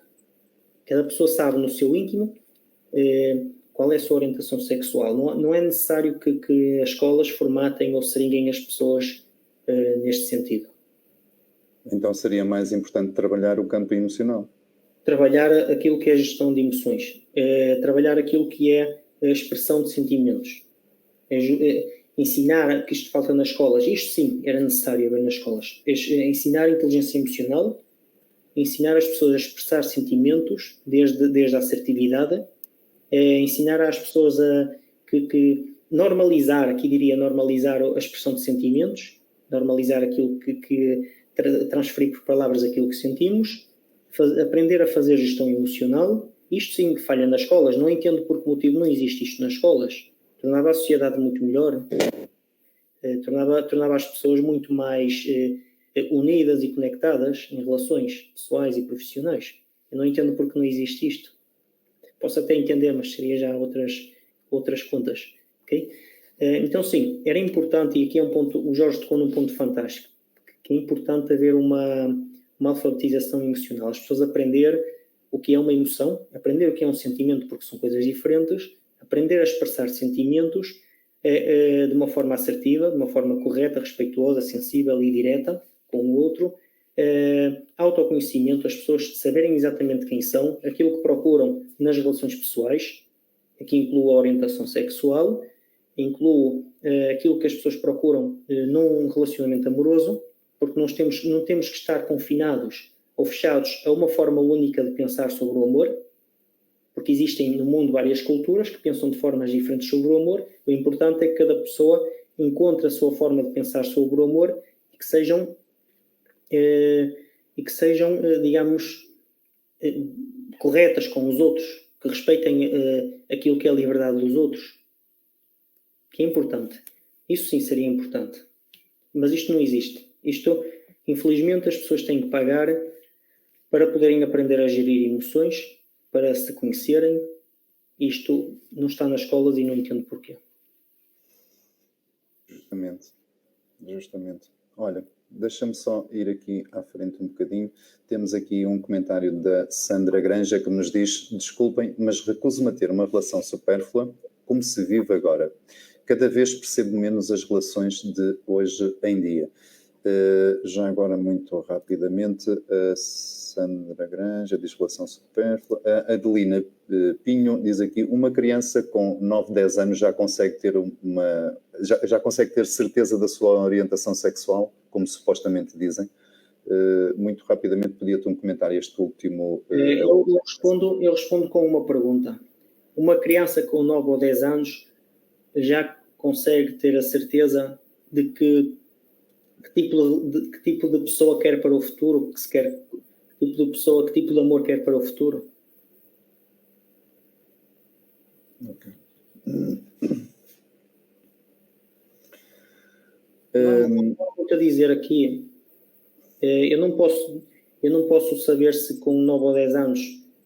Cada pessoa sabe no seu íntimo qual é a sua orientação sexual. Não é necessário que as escolas formatem ou seringuem as pessoas neste sentido. Então seria mais importante trabalhar o campo emocional? Trabalhar aquilo que é a gestão de emoções. Trabalhar aquilo que é a expressão de sentimentos. Ensinar, que isto falta nas escolas, isto sim era necessário haver nas escolas, ensinar inteligência emocional, ensinar as pessoas a expressar sentimentos desde a assertividade, ensinar às pessoas que normalizar, aqui diria normalizar a expressão de sentimentos, normalizar aquilo que transferir por palavras aquilo que sentimos, aprender a fazer gestão emocional. Isto sim que falha nas escolas, não entendo por que motivo não existe isto nas escolas. Tornava a sociedade muito melhor, tornava as pessoas muito mais unidas e conectadas em relações pessoais e profissionais. Eu não entendo porque não existe isto. Posso até entender, mas seria já outras contas. Okay? Então, sim, era importante, e aqui é um ponto, o Jorge tocou num ponto fantástico, que é importante haver uma alfabetização emocional. As pessoas aprender o que é uma emoção, aprender o que é um sentimento, porque são coisas diferentes, aprender a expressar sentimentos de uma forma assertiva, de uma forma correta, respeituosa, sensível e direta com o outro. Autoconhecimento, as pessoas saberem exatamente quem são, aquilo que procuram nas relações pessoais, aqui incluo a orientação sexual, incluo aquilo que as pessoas procuram num relacionamento amoroso, porque não temos que estar confinados ou fechados a uma forma única de pensar sobre o amor, porque existem no mundo várias culturas que pensam de formas diferentes sobre o amor. O importante é que cada pessoa encontre a sua forma de pensar sobre o amor e que sejam, digamos, corretas com os outros, que respeitem aquilo que é a liberdade dos outros, que é importante. Isso sim seria importante. Mas isto não existe. Isto, infelizmente, as pessoas têm que pagar para poderem aprender a gerir emoções, para se conhecerem. Isto não está nas escolas e não entendo porquê. Justamente. Olha, deixa-me só ir aqui à frente um bocadinho. Temos aqui um comentário da Sandra Granja que nos diz: desculpem, mas recuso-me a ter uma relação supérflua como se vive agora. Cada vez percebo menos as relações de hoje em dia. Já agora, muito rapidamente, a Sandra Granja diz relação supérflua. A Adelina Pinho diz aqui: uma criança com 9, 10 anos já consegue ter já consegue ter certeza da sua orientação sexual, como supostamente dizem. Muito rapidamente, podia-te um comentário este último. Eu respondo com uma pergunta. Uma criança com 9 ou 10 anos já consegue ter a certeza de que tipo de pessoa quer para o futuro, que tipo de pessoa, que tipo de amor quer para o futuro? Ok. Vou-te dizer aqui, eu não posso saber se com 9 ou 10 anos,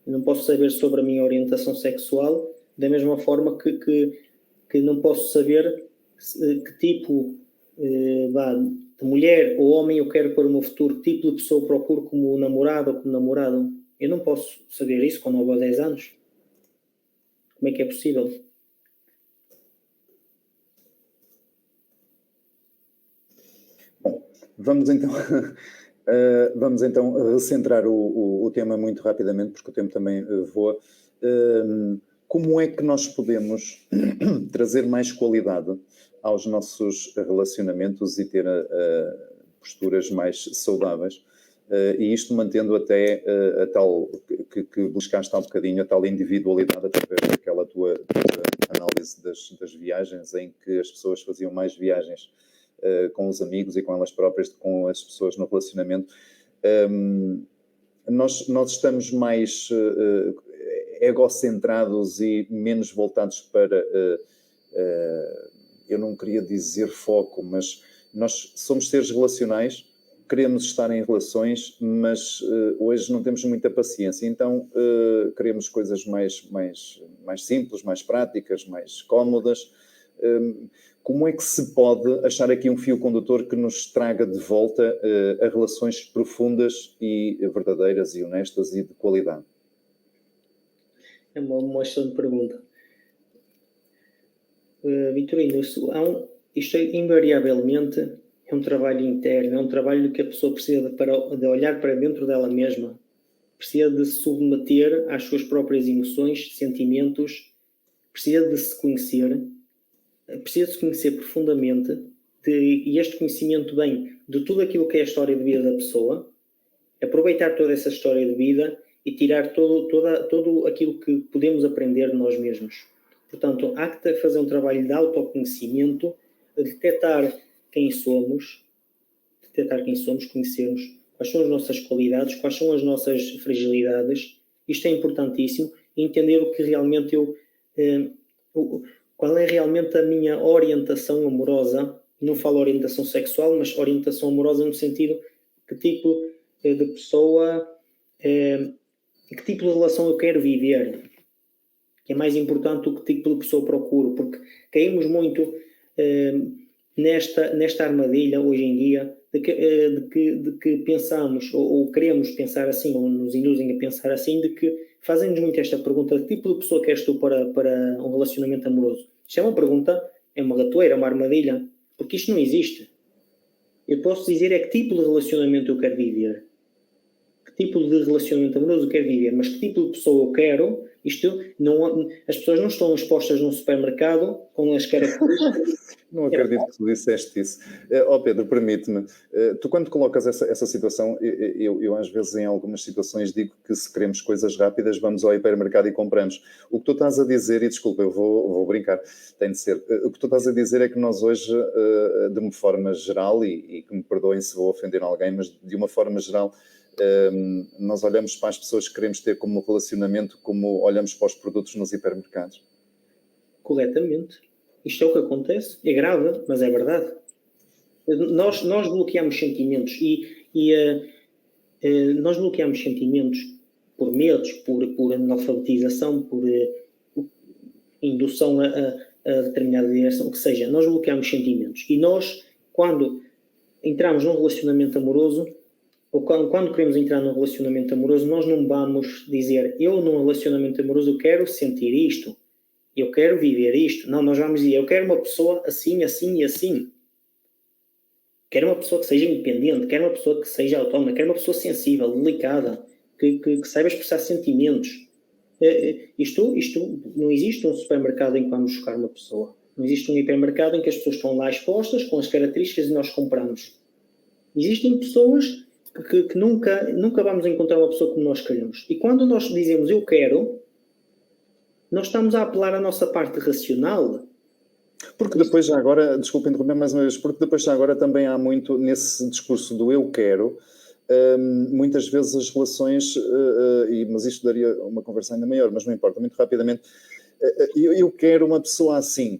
eu não posso saber sobre a minha orientação sexual, da mesma forma que não posso saber que tipo de mulher ou homem eu quero para o meu futuro, que tipo de pessoa eu procuro como namorado ou como namorado. Eu não posso saber isso com 9 ou 10 anos. Como é que é possível? Bom, vamos então recentrar o tema muito rapidamente, porque o tempo também voa. Como é que nós podemos trazer mais qualidade aos nossos relacionamentos e ter posturas mais saudáveis? E isto mantendo até a tal que buscaste há um bocadinho, a tal individualidade através daquela tua análise das viagens, em que as pessoas faziam mais viagens com os amigos e com elas próprias, com as pessoas no relacionamento. Nós estamos mais egocentrados e menos voltados para, eu não queria dizer foco, mas nós somos seres relacionais, queremos estar em relações, mas hoje não temos muita paciência, então queremos coisas mais simples, mais práticas, mais cómodas. Como é que se pode achar aqui um fio condutor que nos traga de volta a relações profundas e verdadeiras e honestas e de qualidade? É uma excelente pergunta. Vitorino, isto invariavelmente é um trabalho interno, é um trabalho que a pessoa precisa de olhar para dentro dela mesma, precisa de se submeter às suas próprias emoções, sentimentos, precisa de se conhecer, profundamente, e este conhecimento vem de tudo aquilo que é a história de vida da pessoa, aproveitar toda essa história de vida e tirar todo aquilo que podemos aprender de nós mesmos. Portanto, há que fazer um trabalho de autoconhecimento, de detectar quem somos, conhecermos quais são as nossas qualidades, quais são as nossas fragilidades. Isto é importantíssimo, entender o que realmente qual é realmente a minha orientação amorosa. Não falo orientação sexual, mas orientação amorosa no sentido que tipo de pessoa, que tipo de relação eu quero viver, que é mais importante do que tipo de pessoa procuro, porque caímos muito nesta armadilha hoje em dia de que pensamos ou queremos pensar assim, ou nos induzem a pensar assim, de que fazem-nos muito esta pergunta: que tipo de pessoa queres tu para um relacionamento amoroso? Isto é uma pergunta, é uma ratoeira, uma armadilha, porque isto não existe. Eu posso dizer é que tipo de relacionamento eu quero viver, que tipo de relacionamento amoroso eu quero viver, mas que tipo de pessoa eu quero. Isto não, as pessoas não estão expostas num supermercado com as características. Não acredito que tu disseste isso. Pedro, permite-me. Tu, quando colocas essa situação, eu às vezes em algumas situações digo que se queremos coisas rápidas, vamos ao hipermercado e compramos. O que tu estás a dizer, e desculpa, eu vou brincar, tem de ser. O que tu estás a dizer é que nós hoje, de uma forma geral, e que me perdoem se vou ofender alguém, mas de uma forma geral, nós olhamos para as pessoas que queremos ter como relacionamento como olhamos para os produtos nos hipermercados. Corretamente. Isto é o que acontece. É grave, mas é verdade. Nós bloqueamos sentimentos nós bloqueamos sentimentos por medos, por analfabetização, por indução a determinada direção, o que seja. Nós bloqueamos sentimentos. E nós, quando entramos num relacionamento amoroso, ou quando queremos entrar num relacionamento amoroso, nós não vamos dizer: eu num relacionamento amoroso eu quero sentir isto, eu quero viver isto. Não, nós vamos dizer: eu quero uma pessoa assim, assim e assim. Quero uma pessoa que seja independente, quero uma pessoa que seja autónoma, quero uma pessoa sensível, delicada, que saiba expressar sentimentos. Isto não existe um supermercado em que vamos buscar uma pessoa. Não existe um hipermercado em que as pessoas estão lá expostas com as características e nós compramos. Existem pessoas que nunca vamos encontrar uma pessoa como nós queremos. E quando nós dizemos eu quero, nós estamos a apelar à nossa parte racional. Porque depois já agora, desculpa interromper mais uma vez, porque depois já agora também há muito nesse discurso do eu quero, muitas vezes as relações, mas isto daria uma conversa ainda maior, mas não importa, muito rapidamente, eu quero uma pessoa assim.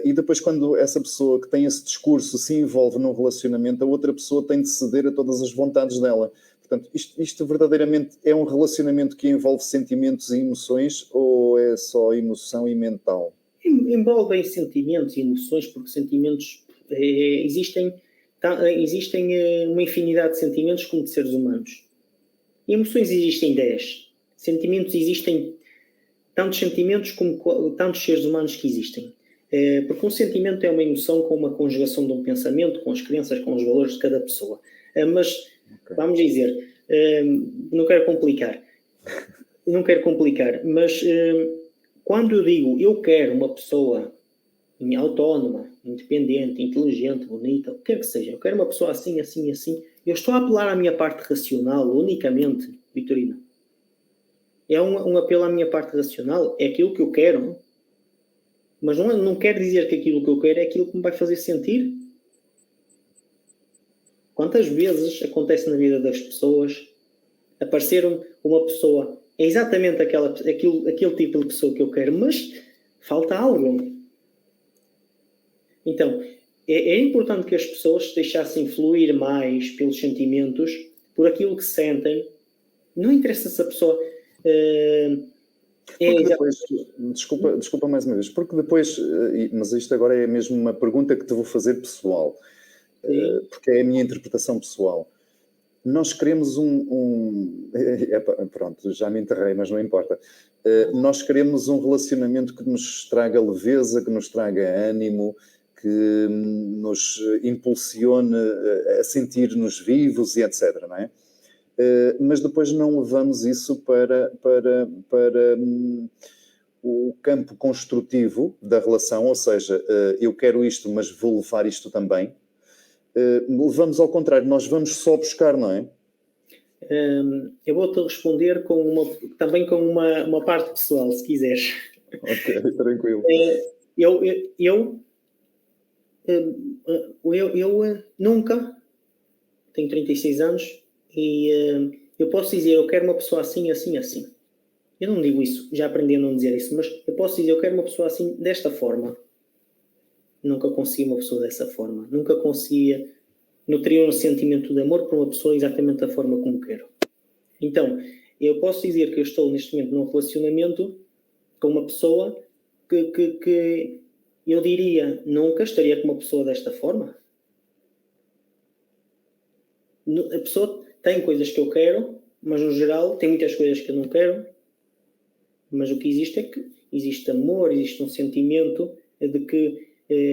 E depois quando essa pessoa que tem esse discurso se envolve num relacionamento, a outra pessoa tem de ceder a todas as vontades dela. Portanto, isto verdadeiramente é um relacionamento que envolve sentimentos e emoções ou é só emoção e mental? Envolvem sentimentos e emoções, porque sentimentos existem uma infinidade de sentimentos como de seres humanos. Emoções existem 10. Sentimentos existem tantos sentimentos como tantos seres humanos que existem. Porque um sentimento é uma emoção com uma conjugação de um pensamento, com as crenças, com os valores de cada pessoa. Mas, vamos dizer, não quero complicar, mas quando eu digo eu quero uma pessoa autónoma, independente, inteligente, bonita, o que quer que seja, eu quero uma pessoa assim, assim, assim, eu estou a apelar à minha parte racional unicamente, Vitorino. É um apelo à minha parte racional, é aquilo que eu quero, mas não quer dizer que aquilo que eu quero é aquilo que me vai fazer sentir. Quantas vezes acontece na vida das pessoas aparecer uma pessoa, é exatamente aquele tipo de pessoa que eu quero, mas falta algo. Então, é importante que as pessoas se deixassem fluir mais pelos sentimentos, por aquilo que sentem. Não interessa se a pessoa... Depois, desculpa mais uma vez, porque depois, mas isto agora é mesmo uma pergunta que te vou fazer pessoal, porque é a minha interpretação pessoal. Nós queremos pronto, já me enterrei, mas não importa. Nós queremos um relacionamento que nos traga leveza, que nos traga ânimo, que nos impulsione a sentir-nos vivos e etc., não é? Mas depois não levamos isso para o campo construtivo da relação, ou seja, eu quero isto, mas vou levar isto também. Levamos ao contrário, nós vamos só buscar, não é? Eu vou-te responder também com uma parte pessoal, se quiseres. Ok, tranquilo. Eu nunca, tenho 36 anos, e eu posso dizer, eu quero uma pessoa assim, assim, assim. Eu não digo isso, já aprendi a não dizer isso, mas eu posso dizer, eu quero uma pessoa assim, desta forma. Nunca consegui uma pessoa dessa forma. Nunca conseguia nutrir um sentimento de amor por uma pessoa exatamente da forma como quero. Então, eu posso dizer que eu estou neste momento num relacionamento com uma pessoa que eu diria, nunca estaria com uma pessoa desta forma. A pessoa tem coisas que eu quero, mas no geral tem muitas coisas que eu não quero. Mas o que existe é que existe amor, existe um sentimento de que,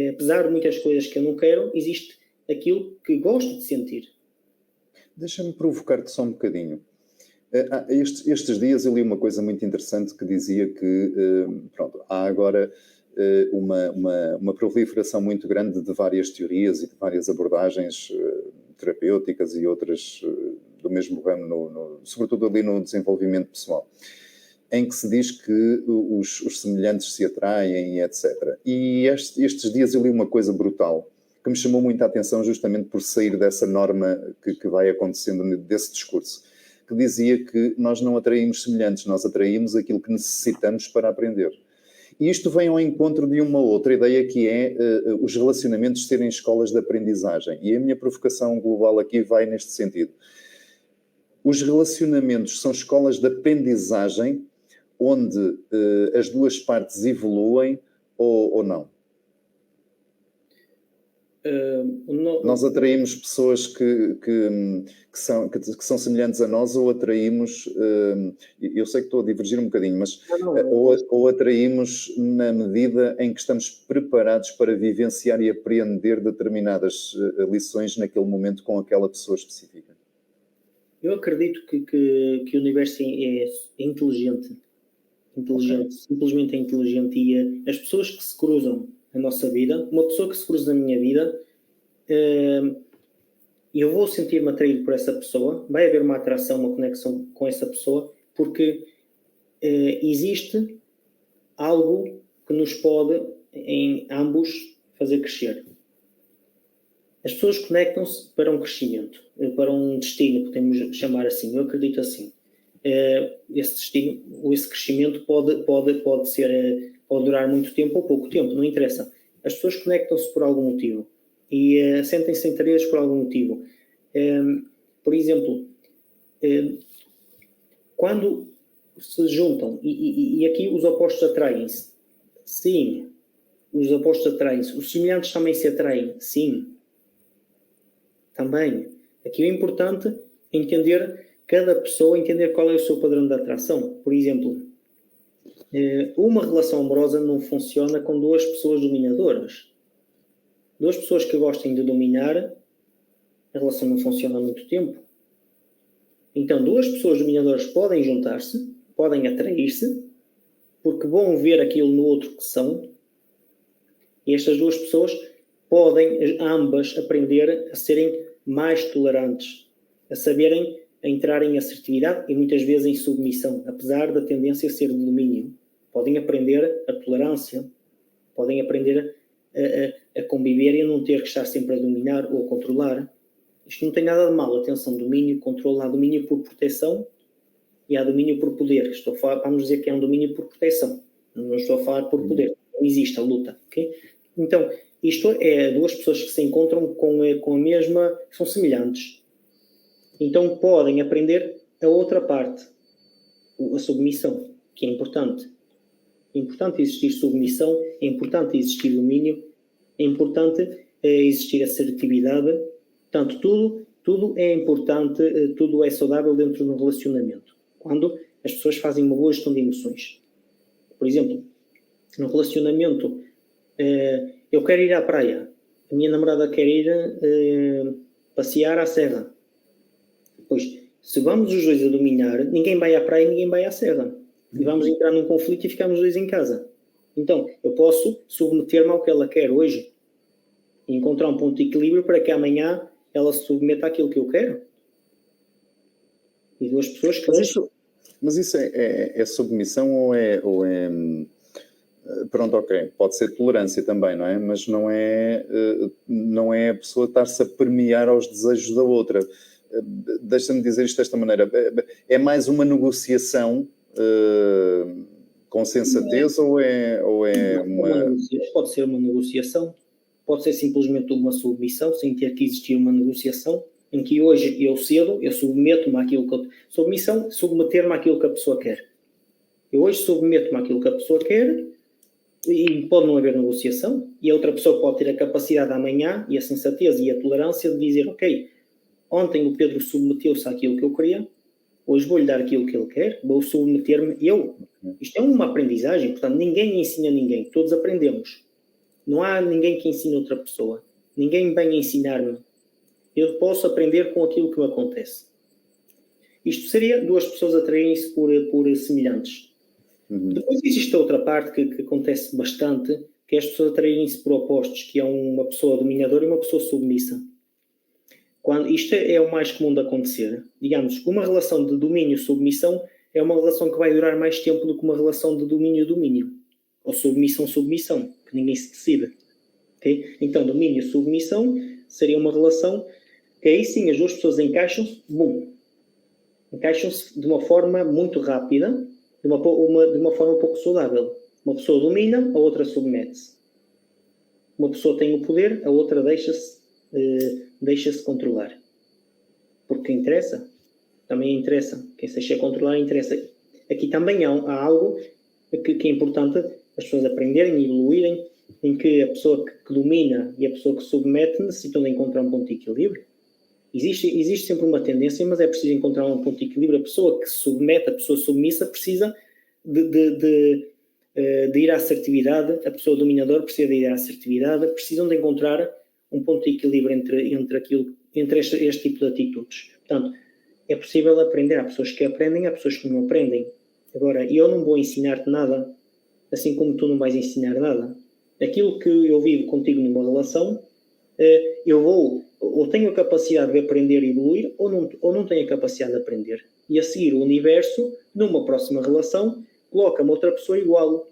apesar de muitas coisas que eu não quero, existe aquilo que gosto de sentir. Deixa-me provocar-te só um bocadinho. Estes dias eu li uma coisa muito interessante que dizia que pronto, há agora uma proliferação muito grande de várias teorias e de várias abordagens terapêuticas e outras do mesmo ramo, sobretudo ali no desenvolvimento pessoal, em que se diz que os semelhantes se atraem e etc. E estes dias eu li uma coisa brutal que me chamou muita atenção justamente por sair dessa norma que vai acontecendo desse discurso, que dizia que nós não atraímos semelhantes, nós atraímos aquilo que necessitamos para aprender. E isto vem ao encontro de uma outra ideia que é os relacionamentos serem escolas de aprendizagem. E a minha provocação global aqui vai neste sentido. Os relacionamentos são escolas de aprendizagem onde as duas partes evoluem ou não? Nós atraímos pessoas que são semelhantes a nós ou atraímos, eu sei que estou a divergir um bocadinho, mas ou atraímos na medida em que estamos preparados para vivenciar e aprender determinadas lições naquele momento com aquela pessoa específica. Eu acredito que o universo é inteligente. Okay. Simplesmente é inteligente, e as pessoas que se cruzam na nossa vida, uma pessoa que se cruza na minha vida, e eu vou sentir-me atraído por essa pessoa, vai haver uma atração, uma conexão com essa pessoa, porque existe algo que nos pode, em ambos, fazer crescer. As pessoas conectam-se para um crescimento, para um destino, podemos chamar assim. Eu acredito assim. Esse destino, ou esse crescimento pode durar muito tempo ou pouco tempo, não interessa. As pessoas conectam-se por algum motivo e sentem-se interesses por algum motivo. Por exemplo, quando se juntam, e aqui os opostos atraem-se. Sim, os opostos atraem-se. Os semelhantes também se atraem. Sim, também. Aqui é importante entender cada pessoa, entender qual é o seu padrão de atração. Por exemplo, uma relação amorosa não funciona com duas pessoas dominadoras. Duas pessoas que gostem de dominar, a relação não funciona há muito tempo. Então, duas pessoas dominadoras podem juntar-se, podem atrair-se, porque vão ver aquilo no outro que são, e estas duas pessoas podem ambas aprender a serem mais tolerantes, a saberem entrar em assertividade e muitas vezes em submissão, apesar da tendência a ser de domínio. Podem aprender a tolerância, podem aprender a conviver e a não ter que estar sempre a dominar ou a controlar. Isto não tem nada de mal, atenção, domínio, controle, há domínio por proteção e há domínio por poder. Vamos dizer que é um domínio por proteção, não estou a falar por poder, não existe a luta, ok? Então, isto é duas pessoas que se encontram com a mesma, são semelhantes. Então podem aprender a outra parte, a submissão, que é importante. É importante existir submissão, é importante existir domínio, é importante existir assertividade. Portanto, tudo é importante, tudo é saudável dentro de um relacionamento. Quando as pessoas fazem uma boa gestão de emoções. Por exemplo, no relacionamento, eu quero ir à praia. A minha namorada quer ir passear à serra. Pois, se vamos os dois a dominar, ninguém vai à praia e ninguém vai à serra. E vamos entrar num conflito e ficamos os dois em casa. Então, eu posso submeter-me ao que ela quer hoje e encontrar um ponto de equilíbrio para que amanhã ela se submeta àquilo que eu quero. E duas pessoas que... Mas isso é submissão ou é pronto, ok, pode ser tolerância também, não é? Mas não é a pessoa estar-se a permear aos desejos da outra. Deixa-me dizer isto desta maneira. É mais uma negociação com sensatez ou é uma... Pode ser uma negociação, pode ser simplesmente uma submissão, sem ter que existir uma negociação, em que hoje eu cedo, eu submeto-me àquilo que... Submissão, submeter-me àquilo que a pessoa quer. Eu hoje submeto-me àquilo que a pessoa quer e pode não haver negociação, e a outra pessoa pode ter a capacidade amanhã e a sensatez e a tolerância de dizer, ok, ontem o Pedro submeteu-se àquilo que eu queria, hoje vou-lhe dar aquilo que ele quer, vou submeter-me eu. Isto é uma aprendizagem, portanto, ninguém ensina ninguém, todos aprendemos. Não há ninguém que ensine outra pessoa. Ninguém vem ensinar-me. Eu posso aprender com aquilo que me acontece. Isto seria duas pessoas atraírem-se por semelhantes. Depois existe outra parte que acontece bastante, que é as pessoas atraírem-se por opostos, que é uma pessoa dominadora e uma pessoa submissa. Isto é o mais comum de acontecer. Digamos, uma relação de domínio-submissão é uma relação que vai durar mais tempo do que uma relação de domínio-domínio. Ou submissão-submissão, que ninguém se decide. Okay? Então, domínio-submissão seria uma relação que aí sim as duas pessoas encaixam-se, encaixam-se de uma forma muito rápida, de uma forma pouco saudável. Uma pessoa domina, a outra submete-se. Uma pessoa tem o poder, a outra deixa-se controlar. Porque interessa, também interessa. Quem se deixa controlar interessa. Aqui também há algo que é importante as pessoas aprenderem e evoluírem, em que a pessoa que domina e a pessoa que submete necessitam de encontrar um ponto de equilíbrio. Existe sempre uma tendência, mas é preciso encontrar um ponto de equilíbrio. A pessoa que se submete, a pessoa submissa, precisa de ir à assertividade, a pessoa dominadora precisa de ir à assertividade, precisam de encontrar um ponto de equilíbrio entre este tipo de atitudes. Portanto, é possível aprender. Há pessoas que aprendem, há pessoas que não aprendem. Agora, eu não vou ensinar-te nada, assim como tu não vais ensinar nada. Aquilo que eu vivo contigo numa relação, eu vou ou tenho a capacidade de aprender e evoluir, ou não tenho a capacidade de aprender. E a seguir o universo, numa próxima relação, coloca-me outra pessoa igual.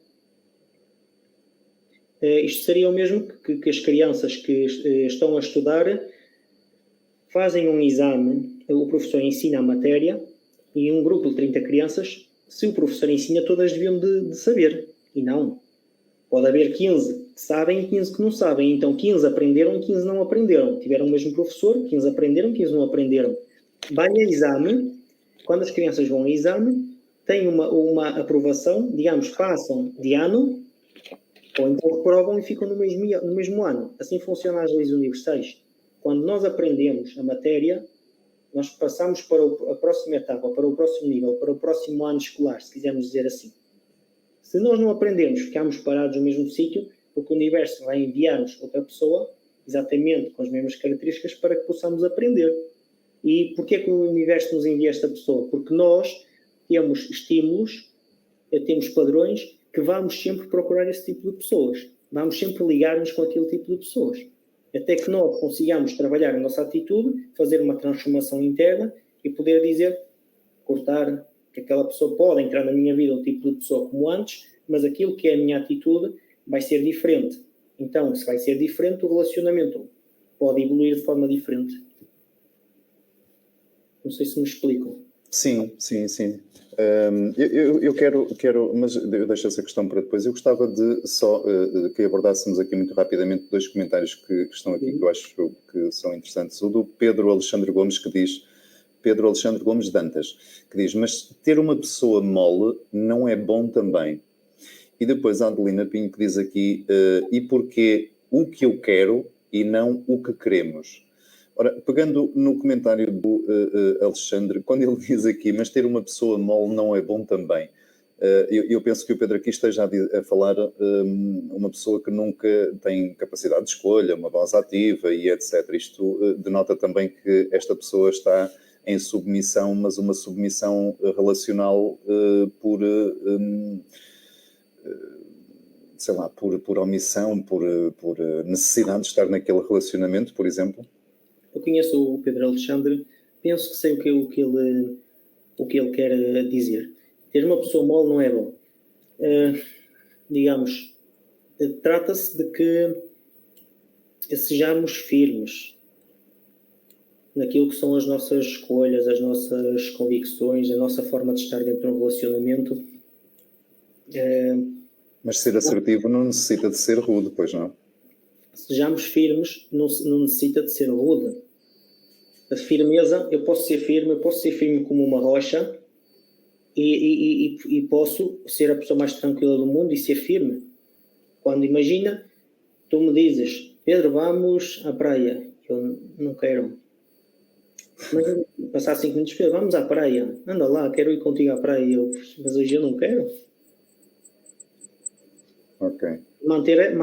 Isto seria o mesmo que as crianças que estão a estudar fazem um exame, o professor ensina a matéria, e um grupo de 30 crianças, se o professor ensina, todas deviam de saber. E não. Pode haver 15 que sabem e 15 que não sabem. Então 15 aprenderam e 15 não aprenderam. Tiveram o mesmo professor, 15 aprenderam, 15 não aprenderam. Vai a exame, quando as crianças vão a exame, têm uma aprovação, digamos, passam de ano, ou então reprovam e ficam no mesmo ano. Assim funcionam as leis universais. Quando nós aprendemos a matéria, nós passamos para a próxima etapa, para o próximo nível, para o próximo ano escolar, se quisermos dizer assim. Se nós não aprendemos, ficamos parados no mesmo sítio, porque o universo vai enviar-nos outra pessoa, exatamente com as mesmas características, para que possamos aprender. E porquê que o universo nos envia esta pessoa? Porque nós temos estímulos, temos padrões, que vamos sempre procurar esse tipo de pessoas. Vamos sempre ligar-nos com aquele tipo de pessoas. Até que nós consigamos trabalhar a nossa atitude, fazer uma transformação interna e poder dizer, cortar, que aquela pessoa pode entrar na minha vida um tipo de pessoa como antes, mas aquilo que é a minha atitude vai ser diferente. Então, se vai ser diferente, o relacionamento pode evoluir de forma diferente. Não sei se me explico. Sim. Eu quero, mas eu deixo essa questão para depois. Eu gostava de só que abordássemos aqui muito rapidamente dois comentários que estão aqui, que eu acho que são interessantes. O do Pedro Alexandre Gomes, que diz... Pedro Alexandre Gomes Dantas, que diz, mas ter uma pessoa mole não é bom também. E depois a Adelina Pinho, que diz aqui, e porquê o que eu quero e não o que queremos? Ora, pegando no comentário do Alexandre, quando ele diz aqui, mas ter uma pessoa mole não é bom também, eu penso que o Pedro aqui esteja a falar uma pessoa que nunca tem capacidade de escolha, uma voz ativa e etc. Isto denota também que esta pessoa está em submissão, mas uma submissão relacional por omissão, por necessidade de estar naquele relacionamento, por exemplo. Eu conheço o Pedro Alexandre, penso que sei o que ele quer dizer. Ter uma pessoa mole não é bom. Digamos, trata-se de que sejamos firmes naquilo que são as nossas escolhas, as nossas convicções, a nossa forma de estar dentro de um relacionamento. Mas ser assertivo não necessita de ser rude, pois não? Sejamos firmes, não necessita de ser rude. A firmeza, eu posso ser firme como uma rocha e posso ser a pessoa mais tranquila do mundo e ser firme. Quando imagina, tu me dizes, Pedro, vamos à praia. Eu não quero. Mas passar 5 minutos, Pedro, vamos à praia. Anda lá, quero ir contigo à praia. Mas hoje eu não quero. Ok. Manter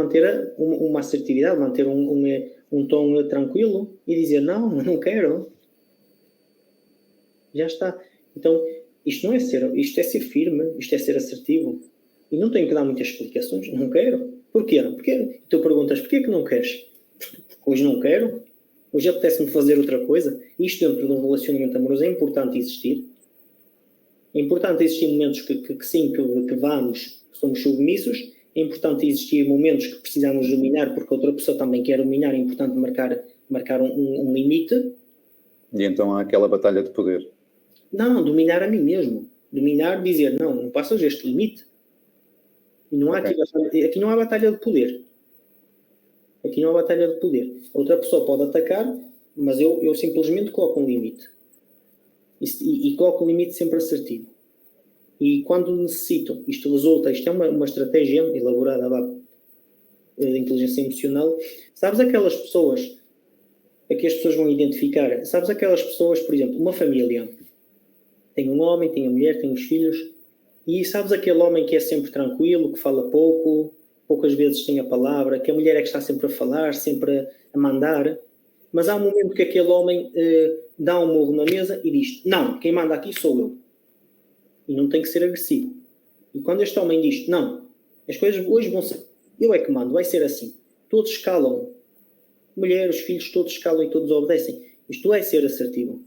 uma assertividade, manter um tom tranquilo e dizer, não quero. Já está. Então, isto é ser firme, isto é ser assertivo. E não tenho que dar muitas explicações. Não quero. Porquê? Porque tu perguntas, porquê que não queres? Hoje não quero. Hoje apetece-me fazer outra coisa. Isto dentro de um relacionamento amoroso é importante existir. É importante existir momentos que vamos, que somos submissos. É importante existir momentos que precisamos dominar porque outra pessoa também quer dominar. É importante marcar um limite. E então há aquela batalha de poder. Não, dominar a mim mesmo. Dominar, dizer, não passas este limite. E não há aqui não há batalha de poder. Aqui não há batalha de poder. Outra pessoa pode atacar, mas eu simplesmente coloco um limite. E coloco um limite sempre assertivo. E quando necessito, isto é uma estratégia elaborada de inteligência emocional. Sabes aquelas pessoas, que as pessoas vão identificar? Sabes aquelas pessoas, por exemplo, uma família. Tem um homem, tem a mulher, tem os filhos. E sabes aquele homem que é sempre tranquilo, que fala poucas vezes tem a palavra, que a mulher é que está sempre a falar, sempre a mandar. Mas há um momento que aquele homem dá um murro na mesa e diz, não, quem manda aqui sou eu. E não tem que ser agressivo. E quando este homem diz, não, as coisas hoje vão ser, eu é que mando, vai ser assim. Todos calam. mulher, os filhos todos escalam e todos obedecem. Isto é ser assertivo.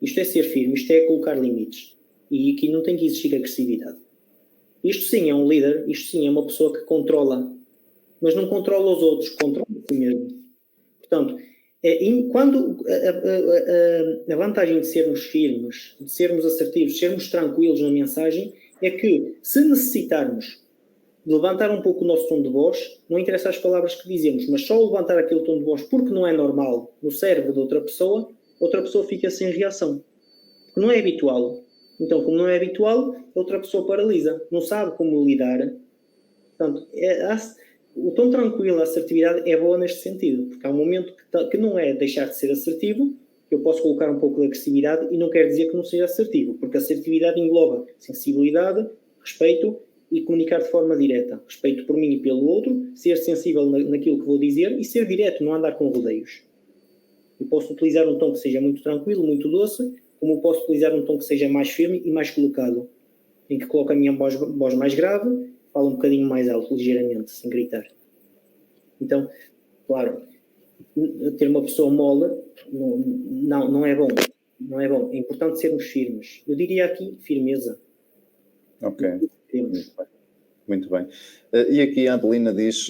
Isto é ser firme, isto é colocar limites. E aqui não tem que existir agressividade. Isto sim é um líder, isto sim é uma pessoa que controla, mas não controla os outros, controla a si mesmo. Portanto, quando a vantagem de sermos firmes, de sermos assertivos, de sermos tranquilos na mensagem, é que se necessitarmos de levantar um pouco o nosso tom de voz, não interessa as palavras que dizemos, mas só levantar aquele tom de voz porque não é normal no cérebro de outra pessoa fica sem reação. Porque não é habitual. Então, como não é habitual, outra pessoa paralisa, não sabe como lidar. Portanto, o tom tranquilo, a assertividade é boa neste sentido, porque há um momento que não é deixar de ser assertivo, que eu posso colocar um pouco de agressividade e não quer dizer que não seja assertivo, porque a assertividade engloba sensibilidade, respeito e comunicar de forma direta. Respeito por mim e pelo outro, ser sensível naquilo que vou dizer e ser direto, não andar com rodeios. Eu posso utilizar um tom que seja muito tranquilo, muito doce, como eu posso utilizar um tom que seja mais firme e mais colocado, em que coloco a minha voz mais grave, falo um bocadinho mais alto, ligeiramente, sem gritar. Então, claro, ter uma pessoa mole não é bom. Não é bom. É importante sermos firmes. Eu diria aqui firmeza. Ok. Muito bem. E aqui a Adelina diz,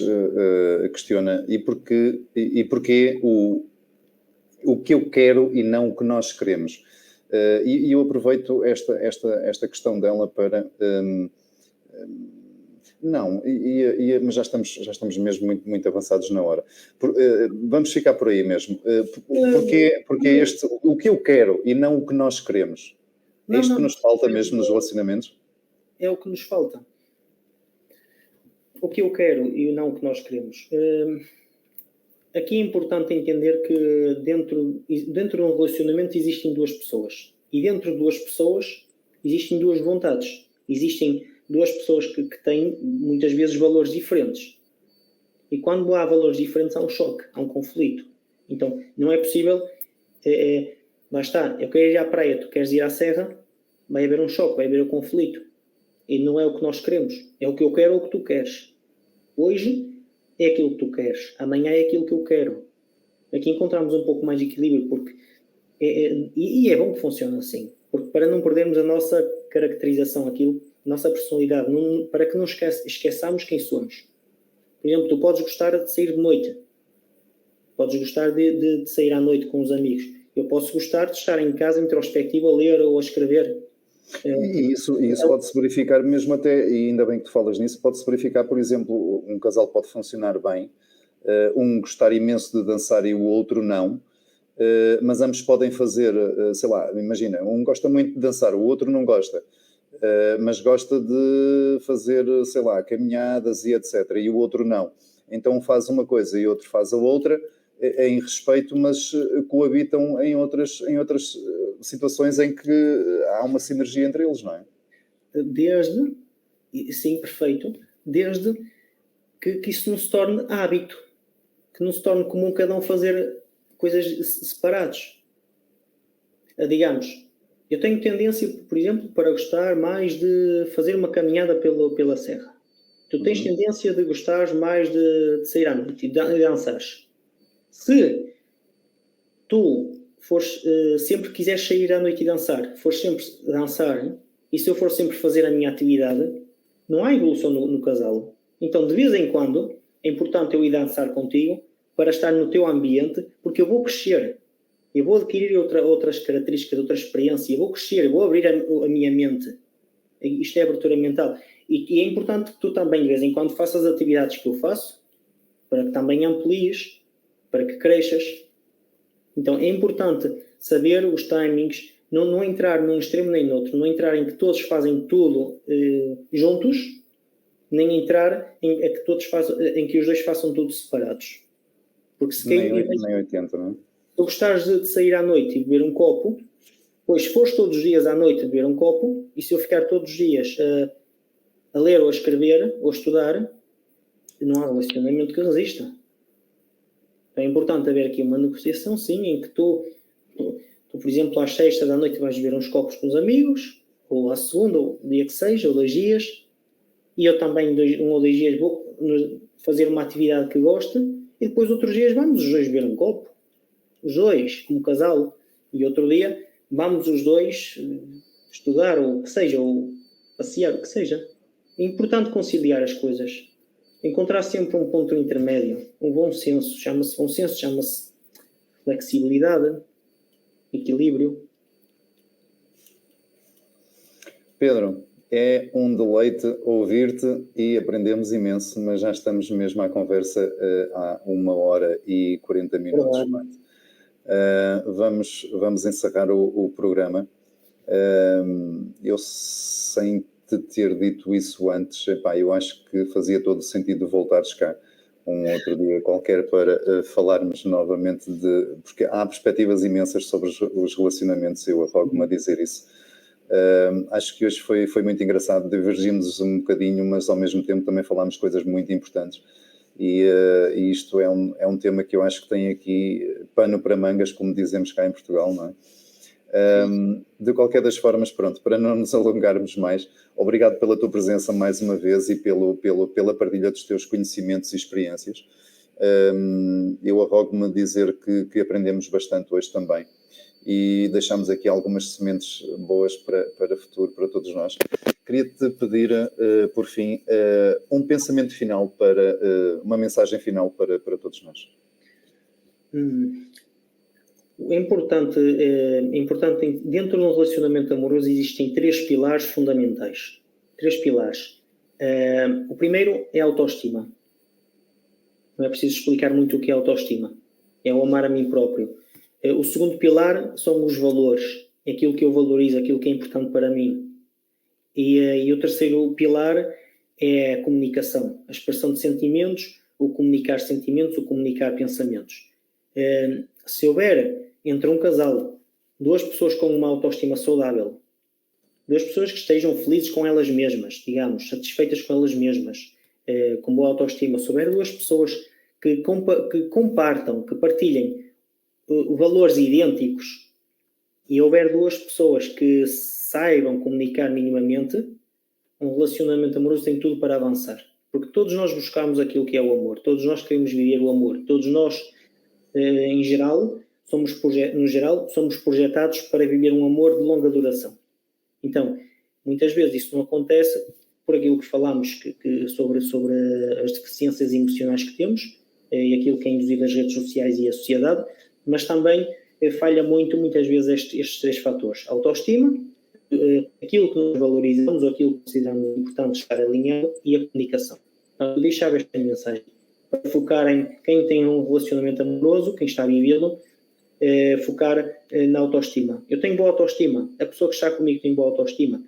questiona, e porquê o que eu quero e não o que nós queremos? E eu aproveito esta questão dela para... mas já estamos mesmo muito, muito avançados na hora. Vamos ficar por aí mesmo. Porque o que eu quero e não o que nós queremos? É isto que nos falta mesmo nos relacionamentos? É o que nos falta. O que eu quero e não o que nós queremos. Aqui é importante entender que dentro de um relacionamento existem duas pessoas. E dentro de duas pessoas existem duas vontades. Existem duas pessoas que têm muitas vezes valores diferentes. E quando há valores diferentes há um choque, há um conflito. Então não é possível... lá está, eu quero ir à praia, tu queres ir à serra, vai haver um choque, vai haver um conflito. E não é o que nós queremos. É o que eu quero ou o que tu queres. Hoje é aquilo que tu queres. Amanhã é aquilo que eu quero. Aqui encontramos um pouco mais de equilíbrio, porque é bom que funcione assim. Porque para não perdermos a nossa caracterização, a nossa personalidade, para que não esqueçamos quem somos. Por exemplo, tu podes gostar de sair de noite. Podes gostar de sair à noite com os amigos. Eu posso gostar de estar em casa introspectivo a ler ou a escrever. E isso pode-se verificar mesmo até, e ainda bem que tu falas nisso, pode-se verificar, por exemplo, um casal pode funcionar bem, um gostar imenso de dançar e o outro não, mas ambos podem fazer, sei lá, imagina, um gosta muito de dançar, o outro não gosta, mas gosta de fazer, sei lá, caminhadas e etc, e o outro não. Então faz uma coisa e o outro faz a outra, em respeito, mas coabitam em outras situações em que há uma sinergia entre eles, não é? Sim, perfeito, desde que isso não se torne hábito, que não se torne comum cada um fazer coisas separadas. Digamos, eu tenho tendência, por exemplo, para gostar mais de fazer uma caminhada pela serra. Tu tens tendência de gostar mais de sair à noite e dançares. Se tu sempre quiseres sair à noite e dançar, fores sempre dançar, e se eu for sempre fazer a minha atividade, não há evolução no casal. Então, de vez em quando, é importante eu ir dançar contigo para estar no teu ambiente, porque eu vou crescer. Eu vou adquirir outras características, outra experiência, eu vou crescer, eu vou abrir a minha mente. Isto é abertura mental. E é importante que tu também, de vez em quando, faças as atividades que eu faço, para que também amplies, para que cresças. Então é importante saber os timings, não entrar num extremo nem no outro, não entrar em que todos fazem tudo juntos, nem entrar em que os dois façam tudo separados. Porque se nem 80, não é? Se tu gostares de sair à noite e beber um copo, pois se fores todos os dias à noite beber um copo, e se eu ficar todos os dias a ler ou a escrever ou a estudar, não há relacionamento que resista. É importante haver aqui uma negociação, sim, em que tu, por exemplo, às sexta da noite vais beber uns copos com os amigos, ou à segunda, ou o dia que seja, ou 2 dias, e eu também 1 ou 2 dias vou fazer uma atividade que goste, E depois outros dias vamos os dois beber um copo, os dois, como casal, e outro dia vamos os dois estudar, ou o que seja, ou passear, o que seja. É importante conciliar as coisas. Encontrar sempre um ponto intermédio, um bom senso. Chama-se bom senso, chama-se flexibilidade, equilíbrio. Pedro, é um deleite ouvir-te e aprendemos imenso, mas já estamos mesmo à conversa há 1h40 vamos encerrar o programa. Eu, sem te ter dito isso antes, eu acho que fazia todo o sentido voltares cá um outro dia qualquer para falarmos novamente porque há perspectivas imensas sobre os relacionamentos, eu arrogo-me a dizer isso. Acho que hoje foi muito engraçado, divergimos um bocadinho, mas ao mesmo tempo também falámos coisas muito importantes e isto é um tema que eu acho que tem aqui pano para mangas, como dizemos cá em Portugal, não é? De qualquer das formas, pronto, para não nos alongarmos mais, obrigado pela tua presença mais uma vez e pela partilha dos teus conhecimentos e experiências. Eu arrogo-me a dizer que aprendemos bastante hoje também e deixamos aqui algumas sementes boas para o futuro, para todos nós. Queria-te pedir, por fim, um pensamento final, uma mensagem final para todos nós. É importante, dentro de um relacionamento amoroso existem 3 pilares fundamentais. 3 pilares. O primeiro é a autoestima. Não é preciso explicar muito o que é autoestima. É o amar a mim próprio. O segundo pilar são os valores. Aquilo que eu valorizo, aquilo que é importante para mim. E o terceiro pilar é a comunicação. A expressão de sentimentos, o comunicar sentimentos, o comunicar pensamentos. Se houver entre um casal 2 pessoas com uma autoestima saudável, 2 pessoas que estejam felizes com elas mesmas, digamos, satisfeitas com elas mesmas, com boa autoestima, se houver 2 pessoas que compartam, que partilhem valores idênticos e houver 2 pessoas que saibam comunicar minimamente, um relacionamento amoroso tem tudo para avançar. Porque todos nós buscamos aquilo que é o amor, todos nós queremos viver o amor, todos nós, em geral, somos projetados para viver um amor de longa duração. Então, muitas vezes isso não acontece por aquilo que falámos sobre as deficiências emocionais que temos e aquilo que é induzido as redes sociais e a sociedade, mas também falha muitas vezes estes 3 fatores. A autoestima, aquilo que nós valorizamos ou aquilo que consideramos importante estar alinhado e a comunicação. Então, eu deixava esta mensagem para focar em quem tem um relacionamento amoroso, quem está a vivê-lo, focar na autoestima. Eu tenho boa autoestima, a pessoa que está comigo tem boa autoestima.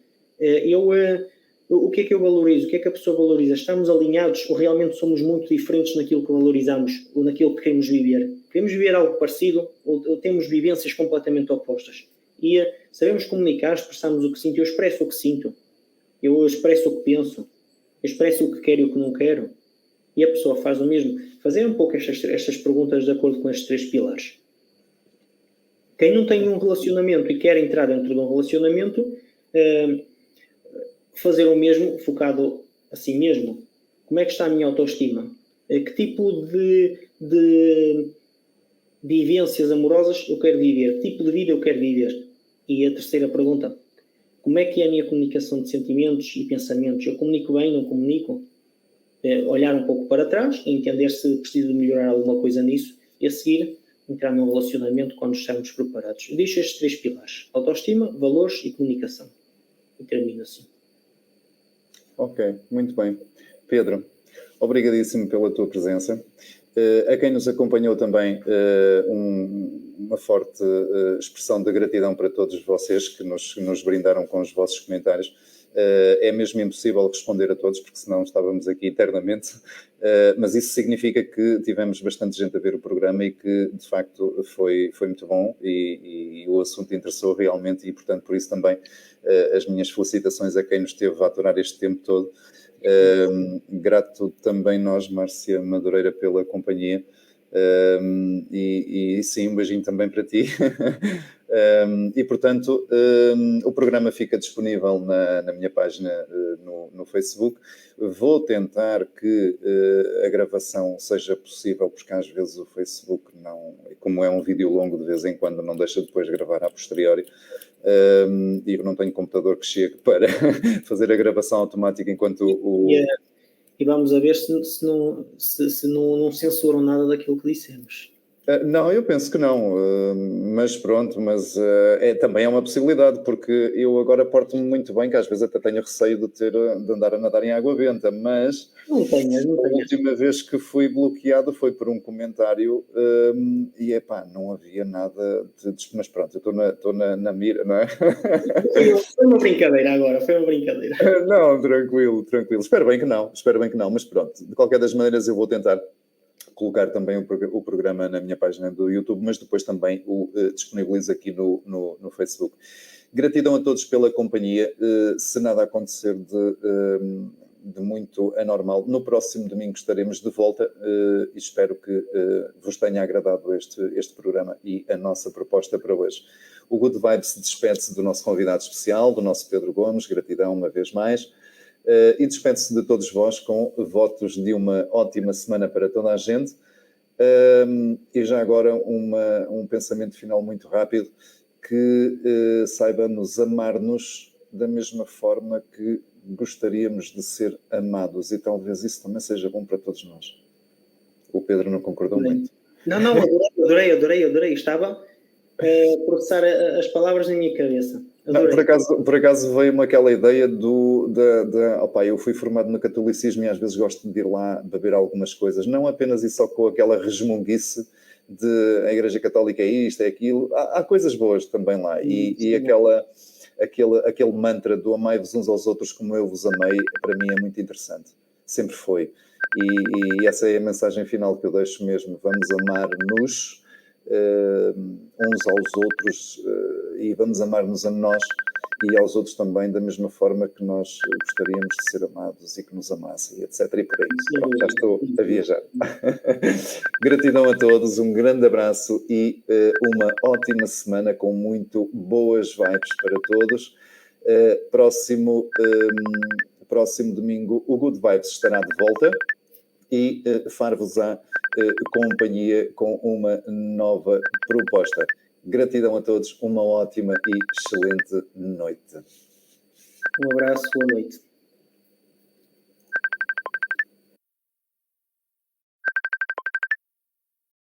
O que é que eu valorizo? O que é que a pessoa valoriza? Estamos alinhados ou realmente somos muito diferentes naquilo que valorizamos ou naquilo que queremos viver? Queremos viver algo parecido ou temos vivências completamente opostas? E sabemos comunicar, expressamos o que sinto. Eu expresso o que sinto. Eu expresso o que penso. Eu expresso o que quero e o que não quero. E a pessoa faz o mesmo. Fazer um pouco estas perguntas de acordo com estes 3 pilares. Quem não tem um relacionamento e quer entrar dentro de um relacionamento, fazer o mesmo, focado a si mesmo. Como é que está a minha autoestima? Que tipo de vivências amorosas eu quero viver? Que tipo de vida eu quero viver? E a terceira pergunta, como é que é a minha comunicação de sentimentos e pensamentos? Eu comunico bem, não comunico? Olhar um pouco para trás e entender se preciso melhorar alguma coisa nisso e a seguir entrar num relacionamento quando estamos preparados. Eu deixo estes 3 pilares: autoestima, valores e comunicação. E termino assim. Ok, muito bem. Pedro, obrigadíssimo pela tua presença. A quem nos acompanhou também, uma forte expressão de gratidão para todos vocês que nos brindaram com os vossos comentários. É mesmo impossível responder a todos, porque senão estávamos aqui eternamente, mas isso significa que tivemos bastante gente a ver o programa e que, de facto, foi muito bom e o assunto interessou realmente e, portanto, por isso também as minhas felicitações a quem nos esteve a aturar este tempo todo. Grato também nós, Márcia Madureira, pela companhia. E sim, um beijinho também para ti. E portanto, o programa fica disponível na minha página no Facebook. Vou tentar que a gravação seja possível, porque às vezes o Facebook não, como é um vídeo longo, de vez em quando não deixa depois gravar a posteriori. E eu não tenho computador que chegue para fazer a gravação automática enquanto E vamos a ver se não censuram nada daquilo que dissemos. Não, eu penso que não, mas pronto, também é uma possibilidade, porque eu agora porto-me muito bem, que às vezes até tenho receio de andar a nadar em água benta, mas não tenhas. A última vez que fui bloqueado foi por um comentário e não havia nada mas pronto, eu estou na mira, não é? Foi uma brincadeira agora, foi uma brincadeira. Não, tranquilo. Espero bem que não, mas pronto, de qualquer das maneiras eu vou tentar colocar também o programa na minha página do YouTube, mas depois também o disponibilizo aqui no Facebook. Gratidão a todos pela companhia. Se nada acontecer de muito anormal, no próximo domingo estaremos de volta e espero que vos tenha agradado este programa e a nossa proposta para hoje. O Good Vibes despede-se do nosso convidado especial, do nosso Pedro Gomes. Gratidão uma vez mais. E despede-se de todos vós com votos de uma ótima semana para toda a gente. E já agora um pensamento final muito rápido, que saiba-nos amar-nos da mesma forma que gostaríamos de ser amados, e talvez isso também seja bom para todos nós. O Pedro não concordou muito. Não, adorei. Estava a processar as palavras na minha cabeça. Não, por acaso veio-me aquela ideia eu fui formado no catolicismo e às vezes gosto de ir lá beber algumas coisas, não apenas e só com aquela resmunguice de a Igreja Católica é isto, é aquilo, há coisas boas também lá, e aquele mantra do amai-vos uns aos outros como eu vos amei, para mim é muito interessante, sempre foi, e essa é a mensagem final que eu deixo mesmo, vamos amar-nos uns aos outros e vamos amar-nos a nós e aos outros também da mesma forma que nós gostaríamos de ser amados e que nos amassem, etc. E por aí. Pronto, já estou a viajar. Gratidão a todos, um grande abraço e uma ótima semana com muito boas vibes para todos. Próximo domingo o Good Vibes estará de volta e far-vos-á companhia com uma nova proposta. Gratidão a todos, uma ótima e excelente noite. Um abraço, boa noite.